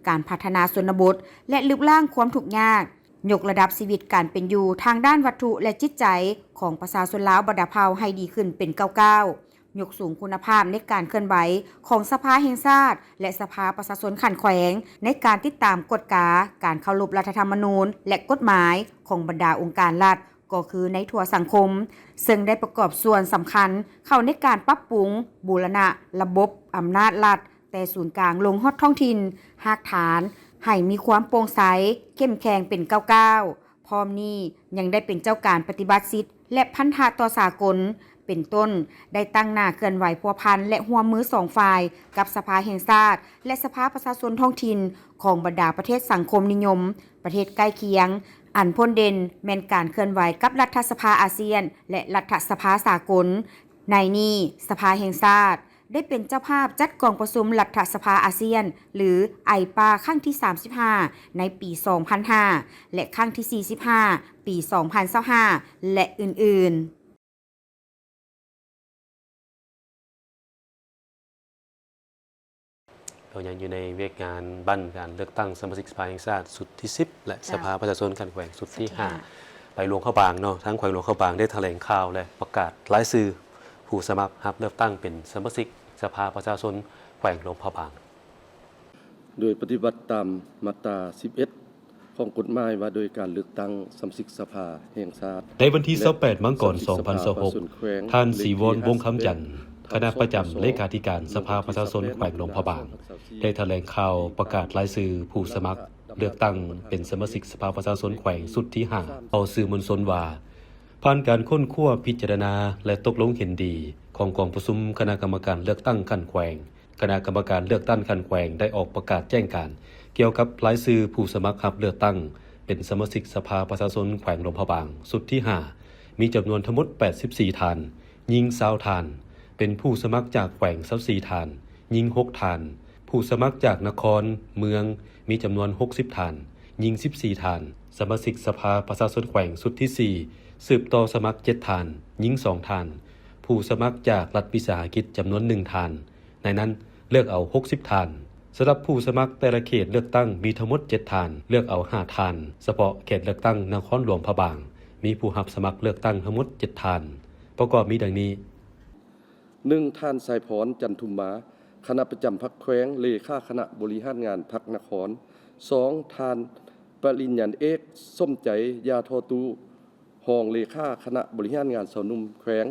การพัฒนาชนบทและลดล้างความทุกข์ยากยกระดับชีวิตการเป็นอยู่ทางด้านวัตถุและจิตใจของประชาชนลาวบรรดาเผ่าให้ดีขึ้นเป็นก้าวๆยกสูงคุณภาพในการเคลื่อนไหวของสภาแห่งชาติและสภาประชาชนขันแขวงในการติดตามกฎกาการเคารพรัฐธรรมนูญและกฎหมายของบรรดาองค์การรัฐก็คือในทั่วสังคมซึ่งได้ประกอบส่วนสำคัญเข้าในการปรับปรุงบูรณะระบบอำนาจรัฐแต่ศูนย์กลางลงฮอดท้องถิ่นหากฐานให้มีความโปร่งใสเข้มแข็งเป็นก้าวๆพร้อมนี้ยังได้เป็นเจ้าการปฏิบัติสิทธิและพันธะต่อสากลเป็นต้นได้ตั้งหน้าเคลื่อนไหวพัวพันและร่วมมือสองฝ่ายกับสภาแห่งชาติและสภาประชาชนท้องถิ่นของบรรดาประเทศสังคมนิยมประเทศใกล้เคียง อันพ้นเด่นแม่นการเคลื่อนไหวกับรัฐสภาอาเซียนและรัฐสภาสากลในนี้สภาแห่งชาติได้เป็นเจ้าภาพจัดกองประชุมรัฐสภาอาเซียนหรือไอปาครั้งที่35ในปี 2005 และครั้งที่45ปี 2025 และอื่นๆเรายังอยู่ในเวียกงานบั้นการเลือกตั้งสมาชิกสภาแห่งชาติสุดที่10และสภาประชาชนการแขวงสุดที่5ไปหลวงเข้าบางเนาะทั้งแขวงหลวงเข้าบางได้แถลงข่าวและประกาศรายชื่อผู้สมัครรับเลือกตั้งเป็นสมาชิกสภาประชาชนแขวงหลวงเข้าบางโดยปฏิบัติตามมาตรา11ของกฎหมายว่าโดยการเลือกตั้งสมาชิกสภาแห่งชาติในวันที่28มังกร2026ท่านศรีวรวงศ์คำจันทร์คณะประจำเลขาธิการสภาประชาชนแขวงหลวงพระบางได้แถลงข่าวประกาศรายชื่อผู้สมัครเลือกตั้งเป็นสมาชิกสภาประชาชนแขวงสุดที่5ต่อสื่อมวลชนว่าผ่านการค้นคว้าพิจารณาและตกลงเห็นดีของกองประชุมคณะกรรมการเลือกตั้งขั้นแขวงคณะกรรมการเลือกตั้งขั้นแขวงได้ออกประกาศแจ้งการเกี่ยวกับรายชื่อผู้สมัครรับเลือกตั้งเป็นสมาชิกสภาประชาชนแขวงหลวงพระบางสุดที่5มีจำนวนทั้งหมด84ท่านยิง20ท่านเป็นผู้สมัครจากแขวง24ท่านยิง6ท่านผู้สมัครจากนครเมืองมีจำนวน60ท่านยิง14ท่านสมาชิกสภาประชาชนแขวงสุดที่4สืบต่อสมัคร7ท่านยิง2ท่านผู้สมัครจากรัฐวิสาหกิจจำนวน1ท่านในนั้นเลือกเอา60ท่านสำหรับผู้สมัครแต่ละเขตเลือกตั้งมีทั้งหมด7ท่านเลือกเอา5ท่านเฉพาะเขตเลือกตั้งนครหลวงพระบางมีผู้รับสมัครเลือกตั้งทั้งหมด7ท่านประกอบมีดังนี้1ท่านสายพรจันทุมมาคณะประจำพรรคแขวงเลขาคณะบริหารงานพรรคนคร2ท่านปริญญาเอกส้มใจยาทอตูรองเลขาคณะบริหารงานสาวนุ่มแขวง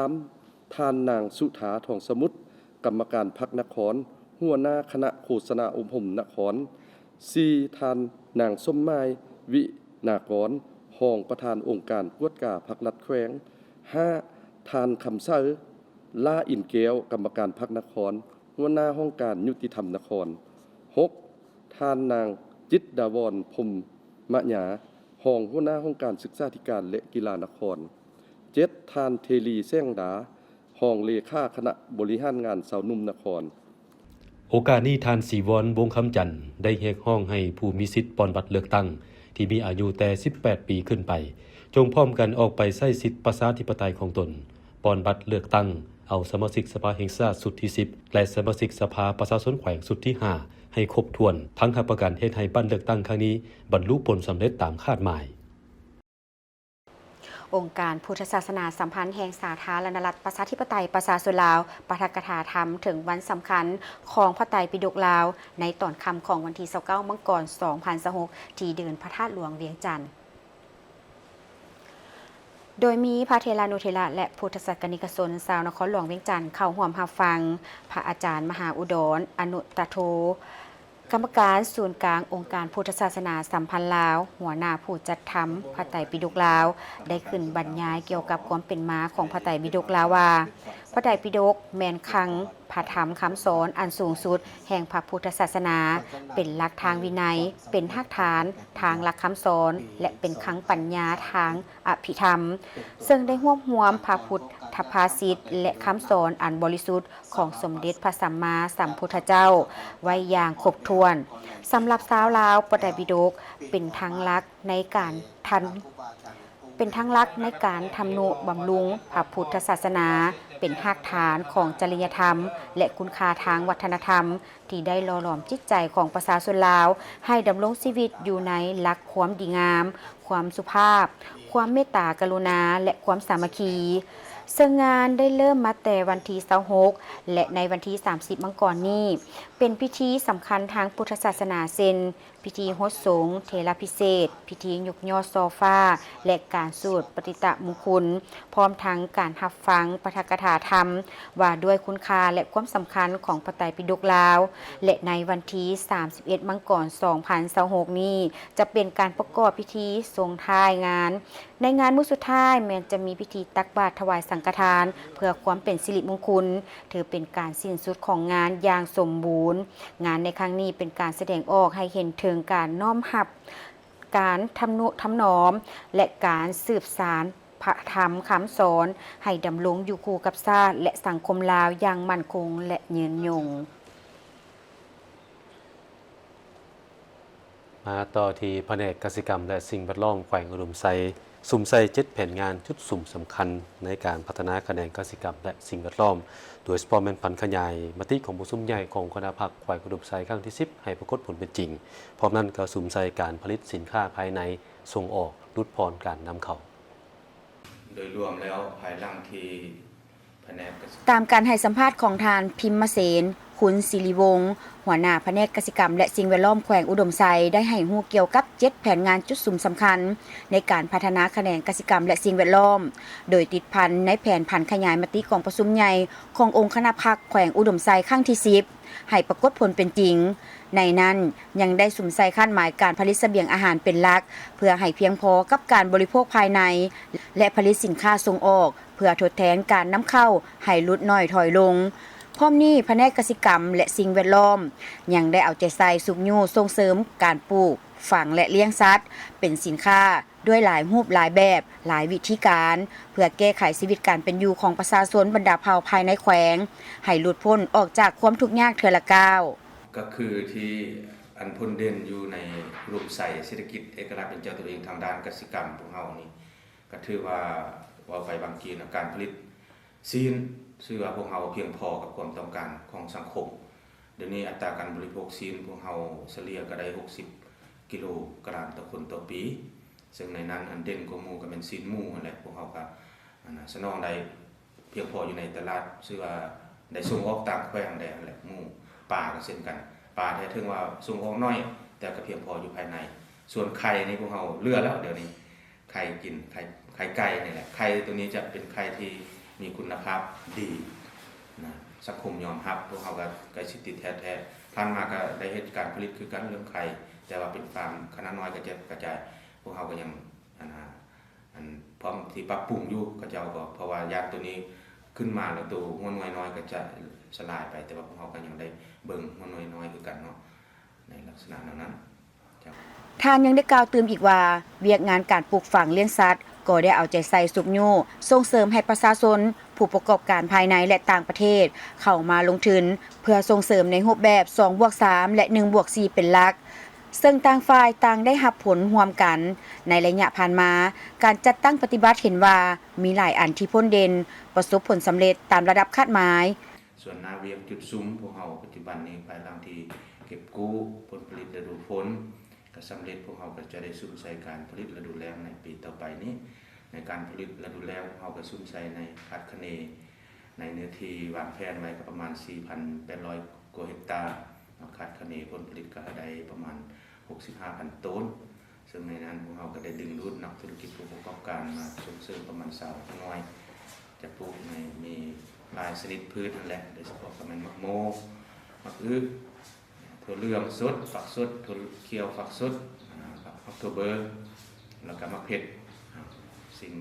3ท่านนางสุธาทองสมุทรกรรมการพรรคนครหัวหน้าคณะโฆษณาอมหมนคร4ท่านนางส้มไม้วินากรรองประธานองค์การกวดกาพรรครัฐแขวง5ท่านคำเซอล่าอินเกลกรรมการพรรคนครหัวหน้าห้องการยุติธรรมนคร6ท่านนางจิตดาวรพรมมะหยารองหัวหน้าห้องการศึกษาธิการและกีฬานคร7ท่านเทลีแซงดารองเลขาคณะบริหารงานสาวนุ่มนครโอกาสนี้ท่านศรีวรวงศ์คำจันทร์ได้เรียกร้องให้ผู้มีสิทธิ์ปอนบัตรเลือกตั้งที่มีอายุแต่18ปีขึ้นไปจงพร้อมกันออกไปใช้สิทธิประชาธิปไตยของตนปอนบัตรเลือกตั้งเอาสมาชิกสภาแห่งชาติสุดที่10และสมาชิกสภาประชาชนแขวงสุดที่5ให้ครบถ้วนทั้งรับประกันเฮ็ดให้บัตรเลือกตั้งครั้งนี้บรรลุผลสำเร็จตามคาดหมายองค์การพุทธศาสนาสัมพันธ์แห่งสาธารณรัฐประชาธิปไตยประชาชนลาวปาฐกถาธรรมถึงวันสำคัญของพระไตรปิฎกลาวในตอนค่ำของวันที่29มังกร2026ที่เดินพระธาตุหลวงเวียงจันทน์โดยมีพระเทรานุเทระและพุทธศาสนิกชนชาวนครหลวงเวียงจันทน์เข้าร่วมรับฟังพระอาจารย์มหาอุดรอนุตโธกรรมการศูนย์กลางองค์การพุทธศาสนาสัมพันธ์ลาวหัวหน้าผู้จัดทำพระไตรปิฎกลาวได้ขึ้นบรรยายเกี่ยวกับความเป็นมาของพระไตรปิฎกลาวว่าพระไตรปิฎกแม่นคลังพระธรรมคำสอนอันสูงสุดแห่งพระพุทธศาสนาเป็นหลักทางวินัยเป็นรากฐานทางหลักคำสอนและเป็นคลังปัญญาทางอภิธรรมซึ่งได้รวบรวมพระพุทธภาษิตและคำสอนอันบริสุทธิ์ของสมเด็จพระสัมมาสัมพุทธเจ้าไว้อย่างครบถ้วนสำหรับชาวลาวพระไตรปิฎกเป็นทางลักในการทำนุบำรุงพระพุทธศาสนาเป็นรากฐานของจริยธรรมและคุณค่าทางวัฒนธรรมที่ได้หล่อหลอมจิตใจของประชาชนลาวให้ดำรงชีวิตอยู่ในหลักความดีงามความสุภาพความเมตตากรุณาและความสามัคคีซึ่งงานได้เริ่มมาแต่วันที่26และในวันที่30มังกรนี้เป็นพิธีสำคัญทางพุทธศาสนาเช่นพิธีโหษสงฆ์เทระพิเศษพิธียกยอดโซฟาและการสวดปฏิตมงคลพร้อมทั้งการรับฟังปาฐกถาธรรมว่าด้วยคุณค่าและความสำคัญของพระไตรปิฎกลาวและในวันที่31มังกร2026นี้จะเป็นการประกอบพิธีส่งท้ายงานในงานมื้อสุดท้ายแม้จะมีพิธีตักบาตรถวายสังฆทานเพื่อความเป็นสิริมงคลถือเป็นการสิ้นสุดของงานอย่างสมบูรณ์งานในครั้งนี้เป็นการแสดงออกให้เห็นถึงการน้อมรับ การทำนุถนอมและการสืบสานพระธรรมคำสอนให้ดำรงอยู่คู่กับชาติและสังคมลาวอย่างมั่นคงและยืนยงมาต่อที่แผนกกสิกรรมและสิ่งแวดล้อมแขวงอุดมไซสุ่มไซ7แผนงานจุดสุ่มสำคัญในการพัฒนาคะแนนกสิกรรมและสิ่งแวดล้อมโดยเฉพาะแม่นพันขยายมติของผู้สุ่มใหญ่ของคณะพรรคแขวงอุดมไซครั้งที่10ให้ปรากฏผลเป็นจริงพร้อมนั้นก็สุ่มไซการผลิตสินค้าภายในส่งออกลดพรการนำเข้าโดยรวมแล้วภายหลังที่แผนก ตามการให้สัมภาษณ์ของทานพิมพ์เสนคุณศิริวงศ์หัวหน้าแผนกกสิกรรมและสิ่งแวดล้อมแขวงอุดมไซได้ให้ฮู้เกี่ยวกับ7แผนงานจุดสุ่มสำคัญในการพัฒนาคะแนนกสิกรรมและสิ่งแวดล้อมโดยติดพันในแผนผันขยายมติของประชุมใหญ่ขององค์คณะพรรคแขวงอุดมไซครั้งที่10ให้ปรากฏผลเป็นจริงในนั้นยังได้สุ่มใส่คาดหมายการผลิตเสบียงอาหารเป็นหลักเพื่อให้เพียงพอกับการบริโภคภายในและผลิตสินค้าส่งออกเพื่อทดแทนการนำเข้าให้ลดน้อยถอยลงพร้อมนี้แผนกกสิกรรมและสิ่งแวดล้อมยังได้เอาใจใส่สุกยูส่งเสริมการปลูกฝังและเลี้ยงสัตว์เป็นสินค้าด้วยหลายรูปหลายแบบหลายวิธีการเพื่อแก้ไขชีวิตการเป็นอยู่ของประชาชนบรรดาเผ่าภายในแขวงให้หลุดพ้นออกจากความทุกข์ยากเทื่อละก้าวก็คือที่อันพ้นเด่นอยู่ในรูปใส่เศรษฐกิจเอกลักษณ์เป็นเจ้าตัวเองทางด้านกสิกรรมของเรานี่ก็ถือว่าไปบางกีนะการผลิตซีนซึ่งว่าพวกเราเพียงพอกับความต้องการของสังคมเดี๋ยวนี้อัตราการบริโภคซีนพวกเราเฉลี่ยก็ได้60กิโลกรัมต่อคนต่อปีซึ่งในนั้นอันเด่นกว่าหมู่ก็เป็นซีนหมู่นั่นแหละพวกเราก็สนองได้เพียงพออยู่ในตลาดซึ่งว่าได้ส่งออกต่างแขวงได้นั่นแหละหมู่ปลาก็เช่นกันปลาแท้ถึงว่าส่งออกน้อยแต่ก็เพียงพออยู่ภายในส่วนไข่นี่พวกเราเลือกแล้วเดี๋ยวนี้ไข่กินไข่ไก่นี่แหละไข่ตัวนี้จะเป็นไข่ที่มีคุณภาพดีนะสังคมยอมรับพวกเขาก็ใกล้ชิดติดแท้ๆผ่านมาก็ได้เหตุการณ์ผลิตคือกันเรื่องไข่แต่ว่าเป็นฟาร์มขนาดน้อยก็จะกระจายพวกเขาก็ยังพร้อมที่ปรับปรุงอยู่ก็จะเอาก็เพราะว่ายาตัวนี้ขึ้นมาแล้วตัวหัวหน่วยน้อยก็จะสลายไปแต่ว่าพวกเขาก็ยังได้เบิ่งหัวหน่วยน้อยคือกันเนาะในลักษณะนั้นท่านยังได้กล่าวเติมอีกว่าเวียกงานการปลูกฝังเลี้ยงสัตว์ก็ได้เอาใจใส่สุกยูส่งเสริมให้ประชาชนผู้ประกอบการภายในและต่างประเทศเข้ามาลงทุนเพื่อส่งเสริมในรูปแบบ 2+3 และ 1+4 เป็นหลักซึ่งต่างฝ่ายต่างได้รับผลร่วมกันในระยะผ่านมาการจัดตั้งปฏิบัติเห็นว่ามีหลายอันที่พ้นเด่นประสบผลสำเร็จตามระดับคาดหมายส่วนนาเวียงจุดซุ้มพวกเราปัจจุบันนี้ภายหลังที่เก็บกู้ผลผลิตฤดูฝนก็สำเร็จพวกเราก็จะได้สุ่มใส่การผลิตฤดูแล้งในปีต่อไปนี้ในการผลิตฤดูแล้งพวกเราก็สุ่มใส่ในคาดคะเนในเนื้อที่วางแผนไว้ก็ประมาณ 4,800 กว่าเฮกตาร์คาดคะเนผลผลิตก็ได้ประมาณ 65,000 ต้นซึ่งในนั้นพวกเราก็ได้ดึงดูดนักธุรกิจผู้ประกอบการมาส่งเสริมประมาณ20หน่วยจะปลูกในมีหลายชนิดพืชนั่นแหละโดยเฉพาะก็เป็นมะโมมะอึถั่วเหลืองสดฝักสดถั่วเขียวฝักสดผักถั่วเบอร์แล้วก็มะเผ็ดสิ่ง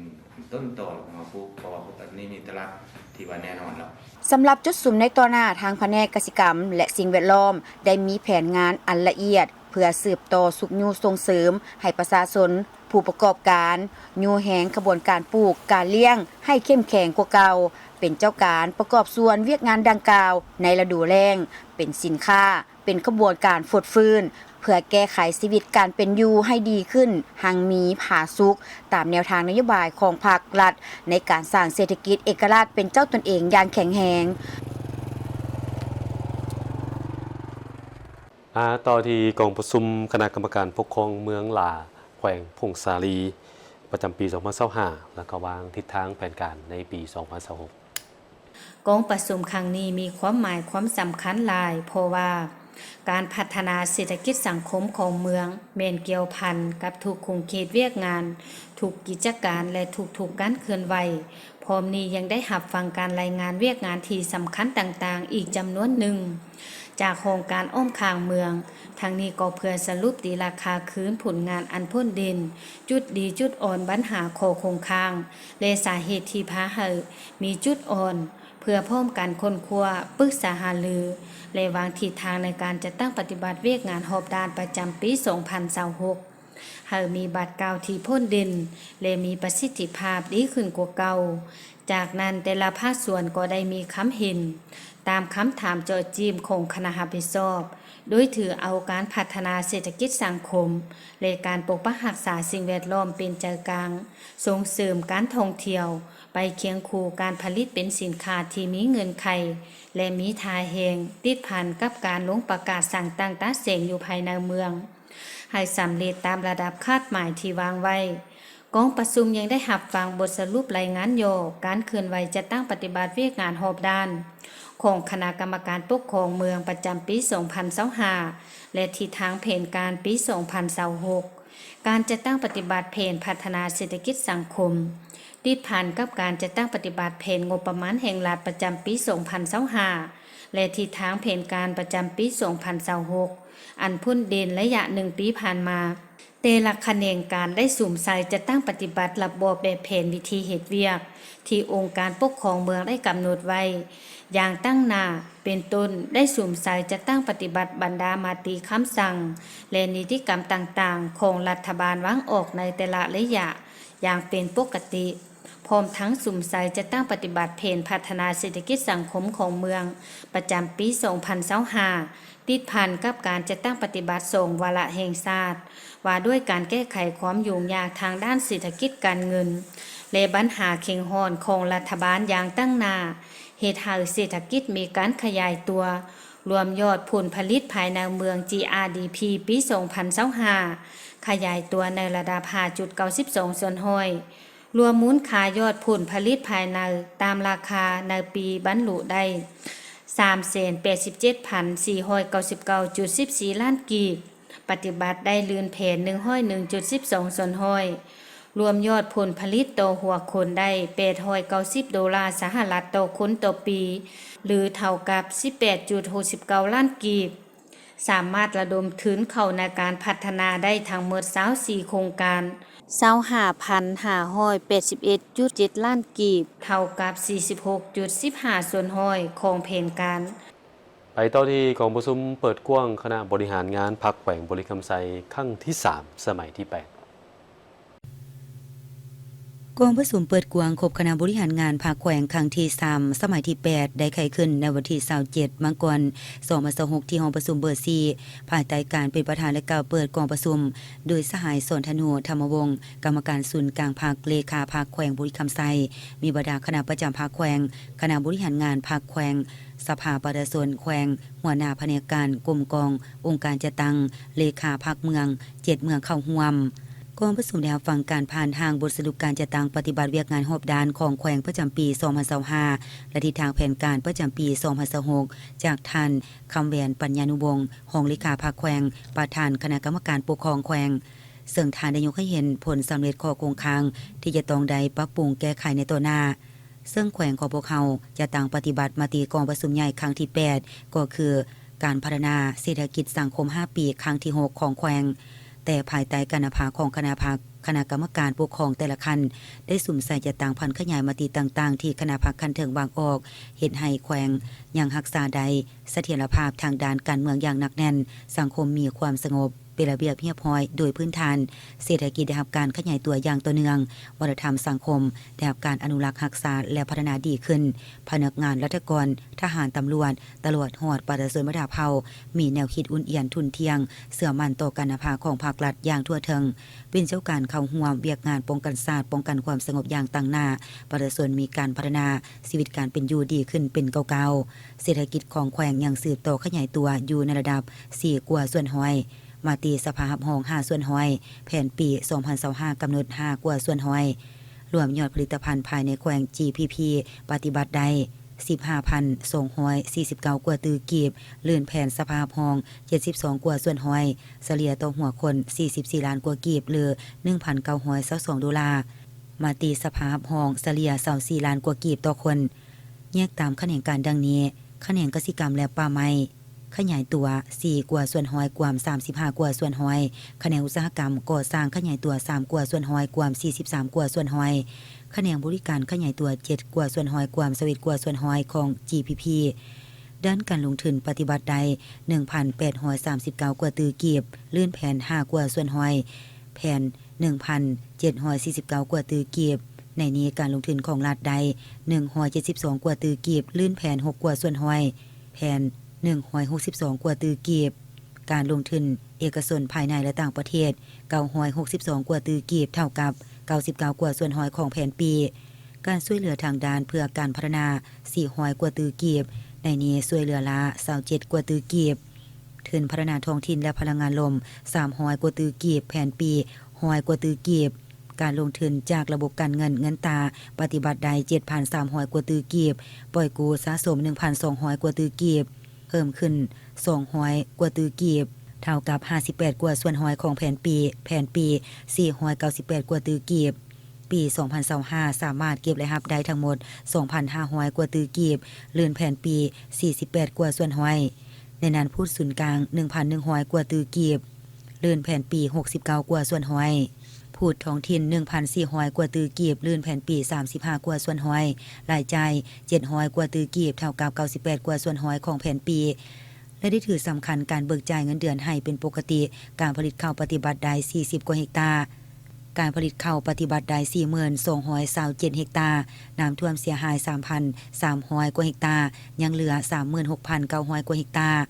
ต้นต่อของเราปลูกเพราะว่าพวกนี้มีตลาดที่ว่าแน่นอนแล้วสำหรับจุดสุ่มในต่อหน้าทางแผนกกสิกรรมและสิ่งแวดล้อมได้มีแผนงานอันละเอียดเพื่อสืบต่อสุกยูส่งเสริมให้ประชาชนผู้ประกอบการยูแหงกระบวนการปลูกการเลี้ยงให้เข้มแข็งกว่าเก่าเป็นเจ้าการประกอบส่วนเวียกงานดังกล่าวในฤดูแล้งเป็นสินค้าเป็นกระบวนการฟดฟื้นเพื่อแก้ไขชีวิตการเป็นอยู่ให้ดีขึ้นหังมีผาสุกตามแนวทางนโยบายของภาครัฐในการสร้างเศรษฐกิจเอกราชเป็นเจ้าตนเองอย่างแข็งแรงต่อที่กองประชุมคณะกรรมการปกครองเมืองหลาแขวงพงศาลีประจำปี 2025 แล้วก็วางทิศทางแผนการในปี 2026 กองประชุมครั้งนี้มีความหมายความสำคัญหลายเพราะว่าการพัฒนาเศรษฐกิจสังคมของเมืองแม่นเกี่ยวพันกับทุกโครงเขตเวียกงานทุกกิจการและทุกการเคลื่อนไหวพร้อมนี้ยังได้รับฟังการรายงานเวียกงานที่สำคัญต่างๆอีกจำนวนหนึ่งจากโครงการอ้อมข้างเมืองทางนี้ก็เพื่อสรุปตีราคาคืนผลงานอันพ้นเด่นจุดดีจุดอ่อนปัญหาคอคงค้างและสาเหตุที่พาให้มีจุดอ่อนเพื่อเพิ่มการค้นคว้าปรึกษาหารือและวางทิศทางในการจัดตั้งปฏิบัติเวียกงานหอบด้านประจำปี 2026 ให้มีบัตรกาวที่พ้นเด่นและมีประสิทธิภาพดีขึ้นกว่าเก่าจากนั้นแต่ละภาคส่วนก็ได้มีคำเห็นตามคำถามเจาะจีมของคณะรับผิดชอบโดยถือเอาการพัฒนาเศรษฐกิจสังคมและการปกปักรักษาสิ่งแวดล้อมเป็นใจกลางส่งเสริมการท่องเที่ยวไปเคียงคู่การผลิตเป็นสินค้าที่มีเงินไขและมีทายแหงติดพันกับการลงประกาศสั่งตั้งตาเสียงอยู่ภายในเมืองให้สำเร็จตามระดับคาดหมายที่วางไว้กองประชุมยังได้รับฟังบทสรุปรายงานย่อการเคลื่อนไหวจัดตั้งปฏิบัติเวียกงานรอบด้านของคณะกรรมการปกครองเมืองประจำปี 2025 และทิศทางแผนการปี 2026 การจัดตั้งปฏิบัติแผนพัฒนาเศรษฐกิจสังคมติดพันกับการจัดตั้งปฏิบัติแผนงบประมาณแห่งรัฐประจำปี 2025 และทิศทางแผนการประจำปี 2026 อันพ้นเด่นระยะ1 ปีผ่านมาแต่ละคะแนนการได้สุ่มใส่จะตั้งปฏิบัติระบบแบบแผนวิธีเหตุเวียกที่องค์การปกครองเมืองได้กำหนดไว้อย่างตั้งหน้าเป็นต้นได้สุ่มใส่จะตั้งปฏิบัติบรรดามาติคำสั่งและนิติกรรมต่างๆของรัฐบาลวางออกในแต่ละระยะอย่างเป็นปกติพร้อมทั้งสุ่มใส่จะตั้งปฏิบัติแผนพัฒนาเศรษฐกิจสังคมของเมืองประจำปี 2025 ติดพันกับการจะตั้งปฏิบัติส่งวาระแห่งชาติว่าด้วยการแก้ไขความยุ่งยากทางด้านเศรษฐกิจการเงินและปัญหาเข่งห้อนของรัฐบาลอย่างตั้งหน้าเหตุให้เศรษฐกิจมีการขยายตัวรวมยอดผลผลิตภายในเมือง GRDP ปี 2025 ขยายตัวในระดับ 5.92 ส่วนห้อยรวมมูลค่ายอดผลผลิตภายในตามราคาในปีบรรลุได้ 387,499.14 ล้านกีบปฏิบัติได้ลื่นแผน 101.12 ส่วนห้อยรวมยอดผลผลิตต่อหัวคนได้$890สหรัฐต่อคนต่อปีหรือเท่ากับ 18.69 ล้านกีบสามารถระดมทุนเข้าในการพัฒนาได้ทั้งหมด24โครงการ25,581.7 ล้านกีบเท่ากับ 46.15 ส่วนห้อยของแผนการไปต่อที่กองประชุมเปิดกว้างคณะบริหารงานพรรคแขวงบริคำไซครั้งที่ 3 สมัยที่ 8กองประชุมเปิดกว้างครบคณะบริหารงานภาคแขวงครั้งที่ 3 สมัยที่ 8 ได้ไขขึ้นในวันที่27มังกร2026ที่ห้องประชุมเบอร์ 4 ภายใต้การเป็นประธานและกล่าวเปิดกองประชุมโดยสหายสนธนูธรรมวงศ์กรรมการศูนย์กลางภาคเลขาภาคแขวงบริคำไซมีบรรดาคณะประจำภาคแขวงคณะบริหารงานภาคแขวงสภาประชาชนแขวงหัวหน้าแผนกการกรมกององค์การจัดตั้งเลขาภาคเมือง7เมืองเข้าร่วมกองประชุมได้รับฟังการผ่านทางบทสรุปการจัดตั้งปฏิบัติเวียกงานรอบด้านของแขวงประจำปี 2025 และทิศทางแผนการประจำปี 2026 จากท่านคำแหวนปัญญานุวงศ์รองเลขาภาคแขวงประธานคณะกรรมการปกครองแขวงซึ่งท่านได้ยกให้เห็นผลสำเร็จข้อคงค้างที่จะต้องได้ปรับปรุงแก้ไขในตัวหน้าซึ่งแขวงของพวกเขาจะตั้งปฏิบัติมาติกองประชุมใหญ่ครั้งที่ 8 ก็คือการพัฒนาเศรษฐกิจสังคม 5 ปีครั้งที่ 6 ของแขวงแต่ภายใต้การนำพาของคณะกรรมการปกครองแต่ละคันได้สุ่มใส่จะต่างพันขยายมติต่างๆที่คณะพักคันเถิงวางออกเห็นให้แขวงยังรักษาใดเสถียรภาพทางด้านการเมืองอย่างหนักแน่นสังคมมีความสงบเป็นระเบียบเรียบร้อยโดยพื้นฐานเศรษฐกิจได้รับการขยายตัวอย่างต่อเนื่องวัฒนธรรมสังคมได้รับการอนุรักษ์รักษาและพัฒนาดีขึ้นพนักงานราชการทหารตำรวจตลอดหอดประชาชนประชาชนมีแนวคิดอุ่นเอียนทุนเที่ยงเสื่อมั่นต่อการนำพาของภาครัฐอย่างทั่วถึงเป็นเจ้าการเข้าร่วมเวียกงานป้องกันศาสตร์ป้องกันความสงบอย่างตั้งหน้าประชาชนมีการพัฒนาชีวิตการเป็นอยู่ดีขึ้นเป็นเก่าๆเศรษฐกิจของแขวงยังสืบโตขยายตัวอยู่ในระดับ4กว่าส่วนห้อยมาตีสภาพห้อง5ส่วนห้อยแผนปี 2025 กำหนด5กว่าส่วนห้อยรวมยอดผลิตภัณฑ์ภายในแขวง GPP ปฏิบัติได้ 15,249 กว่าตือกีบเลื่อนแผนสภาพห้อง72กว่าส่วนห้อยเฉลี่ยต่อหัวคน44ล้านกว่ากีบหรือ $1,922 มาตีสภาพห้องเฉลี่ย24ล้านกว่ากีบต่อคนแยกตามแขนงการดังนี้แขนงกสิกรรมและป่าไม้ขยายตัว4กว่าส่วนห้อยกว่า35กว่าส่วนห้อยแขนงอุตสาหกรรมก่อสร้างขยายตัว3กว่าส่วนห้อยกว่า43กว่าส่วนห้อยแขนงบริการขยายตัว7กว่าส่วนห้อยกว่า21กว่าส่วนห้อยของ GPP ด้านการลงทุนปฏิบัติได้ 1,839 กว่าตือกีบเลื่อนแผน5กว่าส่วนห้อยแ แผ่น 1,749 กว่าตือกีบในนี้การลงทุนของรัฐใด172 กว่าตือกีบลื่นแผ่น6กว่าส่วนห้อยแผ่น162 กว่าตือกีบการลงทุนเอกชนภายในและต่างประเทศ962 กว่าตือกีบเท่ากับ99 กว่าส่วนห้อยของแผนปีการช่วยเหลือทางด้านเพื่อการพัฒนา400 กว่าตือกีบในนี้ช่วยเหลือละ27 กว่าตือกีบทุนพัฒนาท้องถิ่นและพลังงานลม300 กว่าตือกีบแผนปี100 กว่าตือกีบการลงทุนจากระบบการเงินตาปฏิบัติใด 7,300 กว่าตือกีบปล่อยกู้สะสม 1,200 กว่าตือกีบเพิ่มขึ้น200 กว่าตือกีบเท่ากับ58 กว่าส่วนห้อยของแผนปี498 กว่าตือกีบปี2025สามารถเก็บและรับได้ทั้งหมด 2,500 กว่าตือกีบเลื่อนแผนปี48 กว่าส่วนห้อยในนั้นพูดศูนย์กลาง 1,100 กว่าตือกีบเลื่อนแผนปี69 กว่าส่วนห้อยพูดท้องถิ่น 1,400 กว่าตือกีบลื่นแผนปี35 กว่าส่วนห้อยรายจ่าย700 กว่าตือกีบเท่ากับ98 กว่าส่วนห้อยของแผนปีและได้ถือสำคัญการเบิกจ่ายเงินเดือนให้เป็นปกติการผลิตข้าวปฏิบัติได้40 กว่าเฮกตาร์การผลิตข้าวปฏิบัติได้ 42,227 เฮกตาร์น้ำท่วมเสียหาย 3,300 กว่าเฮกตาร์ยังเหลือ 36,900 กว่าเฮกตาร์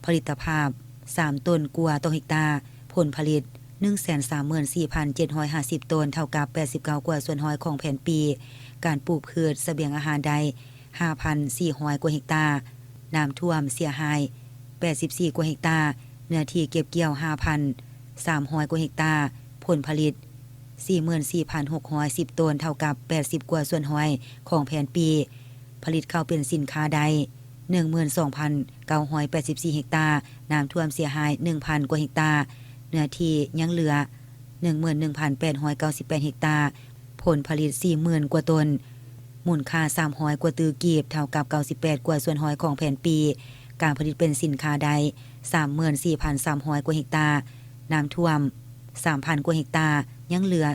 ผลิตภาพ3ต้นกว่าต่อเฮกตาร์ผลผลิต 134,750 ต้นเท่ากับ89 กว่าส่วนห้อยของแผนปีการปลูกพืชเสบียงอาหารใด 5,400 กว่าเฮกตาร์น้ำท่วมเสียหาย84 กว่าเฮกตาร์เนื้อที่เก็บเกี่ยว 5,300 กว่าเฮกตาร์ผลผลิต 44,610 ต้นเท่ากับ80 กว่าส่วนห้อยของแผนปีผลิตข้าวเป็นสินค้าใด 12,984 เฮกตาร์น้ำท่วมเสียหาย 1,000 กว่าเฮกตาร์เนื้อที่ยังเหลือ 11,898 เฮกตาร์ผลผลิต 40,000 กว่าต้นมูลค่า300 กว่าตือกีบเท่ากับ98 กว่าส่วนห้อยของแผนปีการผลิตเป็นสินค้าใด 34,300 กว่าเฮกตาร์น้ำท่วม 3,000 กว่าเฮกตาร์ยังเหลือ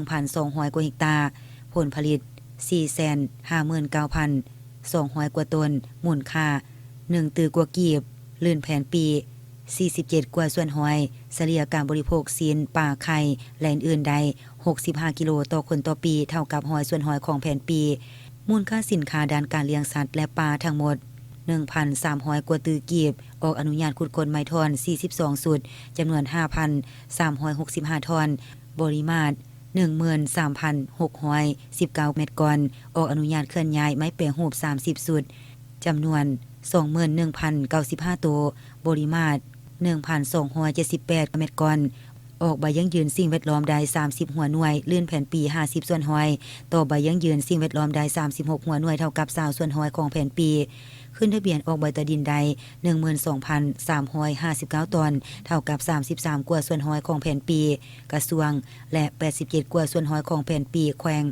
31,200 กว่าเฮกตาร์ผลผลิต 459,200 กว่าต้นมูลค่า1ตือกว่ากีบลื่นแผนปี47 กว่าส่วนห้อยเฉลี่ยการบริโภคซีนปลาไข่และอื่นใด65 กิโลต่อคนต่อปีเท่ากับห้อยส่วนห้อยของแผนปีมูลค่าสินค้าด้านการเลี้ยงสัตว์และปลาทั้งหมด 1,300 กว่าตือกีบออกอนุญาตขุดค้นไม้ท่อน42สุดจำนวน 5,365 ท่อนบริมาตร 13,619 เมตรกรออกอนุญาตเคลื่อนย้ายไม้แปรรูป30สุดจำนวน 21,095 ตัวบริมาตร 1,278 เมตรกรออกใบยั่งยืนสิ่งแวดล้อมได้30หัวหน่วยเลื่อนแผนปี50ส่วนห้อยต่อใบยั่งยืนสิ่งแวดล้อมได้36หัวหน่วยเท่ากับ20ส่วนห้อยของแผนปีขึ้นทะเบียนออกใบตะดินได้ 12,359 ตนเท่ากับ33กว่าส่วนห้อยของแผนปีกระทรวงและ87กว่าส่วนห้อยของแผนปีแขวง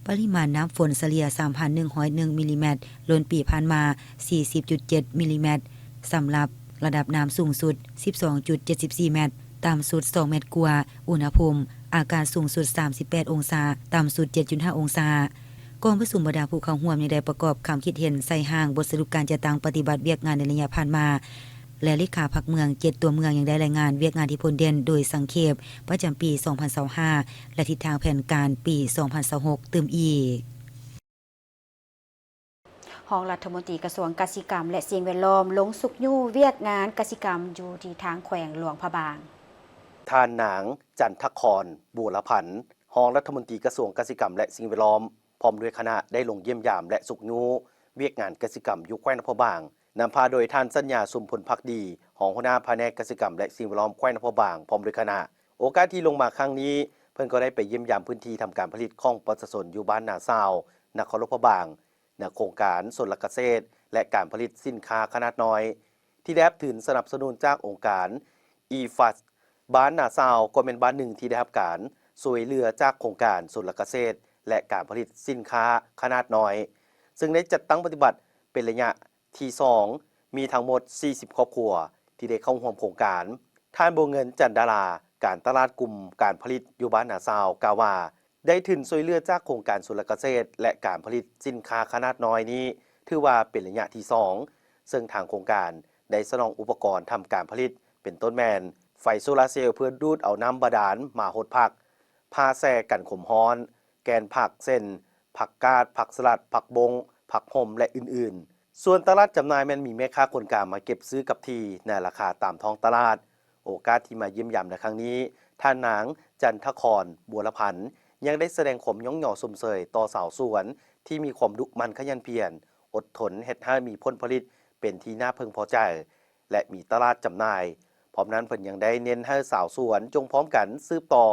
ปริมาณน้ำฝนเฉลี่ย 3,101 มิลลิเมตรล้นปีผ่านมา 40.7 มิลลิเมตรสำหรับระดับน้ำสูงสุด 12.74 เมตรต่ำสุด2เมตรกว่าอุณหภูมิอากาศสูงสุด38องศาต่ำสุด 7.5 องศากองประชุมบรรดาผู้เข้าร่วมยังได้ประกอบคำคิดเห็นใส่ห้างบทสรุปการจัดตั้งปฏิบัติเวียกงานในระยะผ่านมาและเลขาพักเมือง7ตัวเมืองยังได้รายงานเวียกงานที่ผลเด่นโดยสังเขปประจำปี 2025และทิศทางแผนการปี 2026ตื่มอีกห้องรัฐมนตรีกระทรวงกสิกรรมและสิ่งแวดล้อมลงสุกยู่เวียกงานกสิกรรมอยู่ที่ทางแขวงหลวงพระบางทานหนางจันทครบูรพันธ์ห้องรัฐมนตรีกระทรวงกสิกรรมและสิ่งแวดล้อมพร้อมด้วยคณะได้ลงเยี่ยมยามและสุกยู่เวียกงานกสิกรรมอยู่แขวงพระบางนำพาโดยท่านสัญญาสุมพลภักดีรองหัวหน้าแผนกกสิกรรมและสิ่งแวดล้อมแขวงพระบางพร้อมด้วยคณะโอกาสที่ลงมาครั้งนี้เพิ่นก็ได้ไปเยี่ยมยามพื้นที่ทำการผลิตของประชาชนอยู่บ้านนาซาวนครหลวงพระบางณโครงการสวนเกษตรและการผลิตสินค้าขนาดน้อยที่ได้รับถึงสนับสนุนจากองค์การ EFAS บ้านนาซาวก็เป็นบ้านหนึ่งที่ได้รับการช่วยเหลือจากโครงการสวนเกษตรและการผลิตสินค้าขนาดน้อยซึ่งได้จัดตั้งปฏิบัติเป็นระยะที่2มีทั้งหมด40ครอบครัวที่ได้เข้าร่วมโครงการท่านโบเงินจันดาราการตลาดกลุ่มการผลิตอยู่บ้านนาซาวกล่าวว่าได้ถึงช่วยเหลือจากโครงการสวนเกษตรและการผลิตสินค้าขนาดน้อยนี้ถือว่าเป็นระยะที่2ซึ่งทางโครงการได้สนองอุปกรณ์ทำการผลิตเป็นต้นแมน ไฟโซลาร์เซลล์เพื่อดูดเอาน้ำบาดาลมาหดผักผ้าแซ่กันขมฮ้อน แกนผักเส้นผักกาดผักสลัดผักบงผักห่มและอื่นๆส่วนตลาดจำหน่ายแม่นมีแม่ค้าคนกลางมาเก็บซื้อกับที่ในราคาตามท้องตลาดโอกาสที่มาเยี่ยมยามในครั้งนี้ท่านนางจันทครบัวละพันธ์ยังได้แสดงความย่องหย่อสมเสยต่อสาวสวนที่มีความดุมันขยันเพียรอดทนเฮ็ดให้มีผลผลิตเป็นที่น่าพึงพอใจและมีตลาดจำหน่ายพร้อมนั้นเพิ่นยังได้เน้นให้สาวสวนจงพร้อมกันสืบต่อ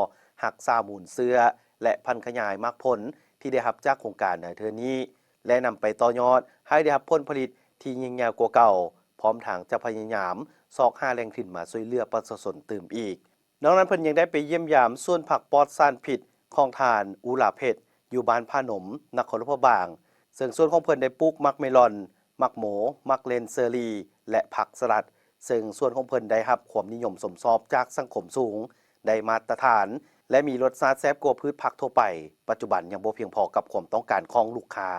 หักษามูลเสื้อและพันธุ์ขยายมากผลที่ได้รับจากโครงการในเทื่อนี้และนำไปต่อยอดให้ได้รับผลผลิตที่ยิ่งใหญ่กว่าเก่าพร้อมทางจะพยายามซอกหาแหล่งถิ่นมาช่วยเหลือประชาชนตื่มอีกนอกนั้นเพิ่นยังได้ไปเยี่ยมยามส่วนผักปลอดสารพิษของทานอูหลาเพชรอยู่บ้านพาหนมนครหลวงพระบางซึ่งส่วนของเพิ่นได้ปลูกมักเมลอนมักโหมมักเลนเซอรี่และผักสลัดซึ่งส่วนของเพิ่นได้รับความนิยมสมชอบจากสังคมสูงได้มาตรฐานและมีรสชาติแซ่บกว่าพืชผักทั่วไปปัจจุบันยังบ่เพียงพอกับความต้องการของลูกค้า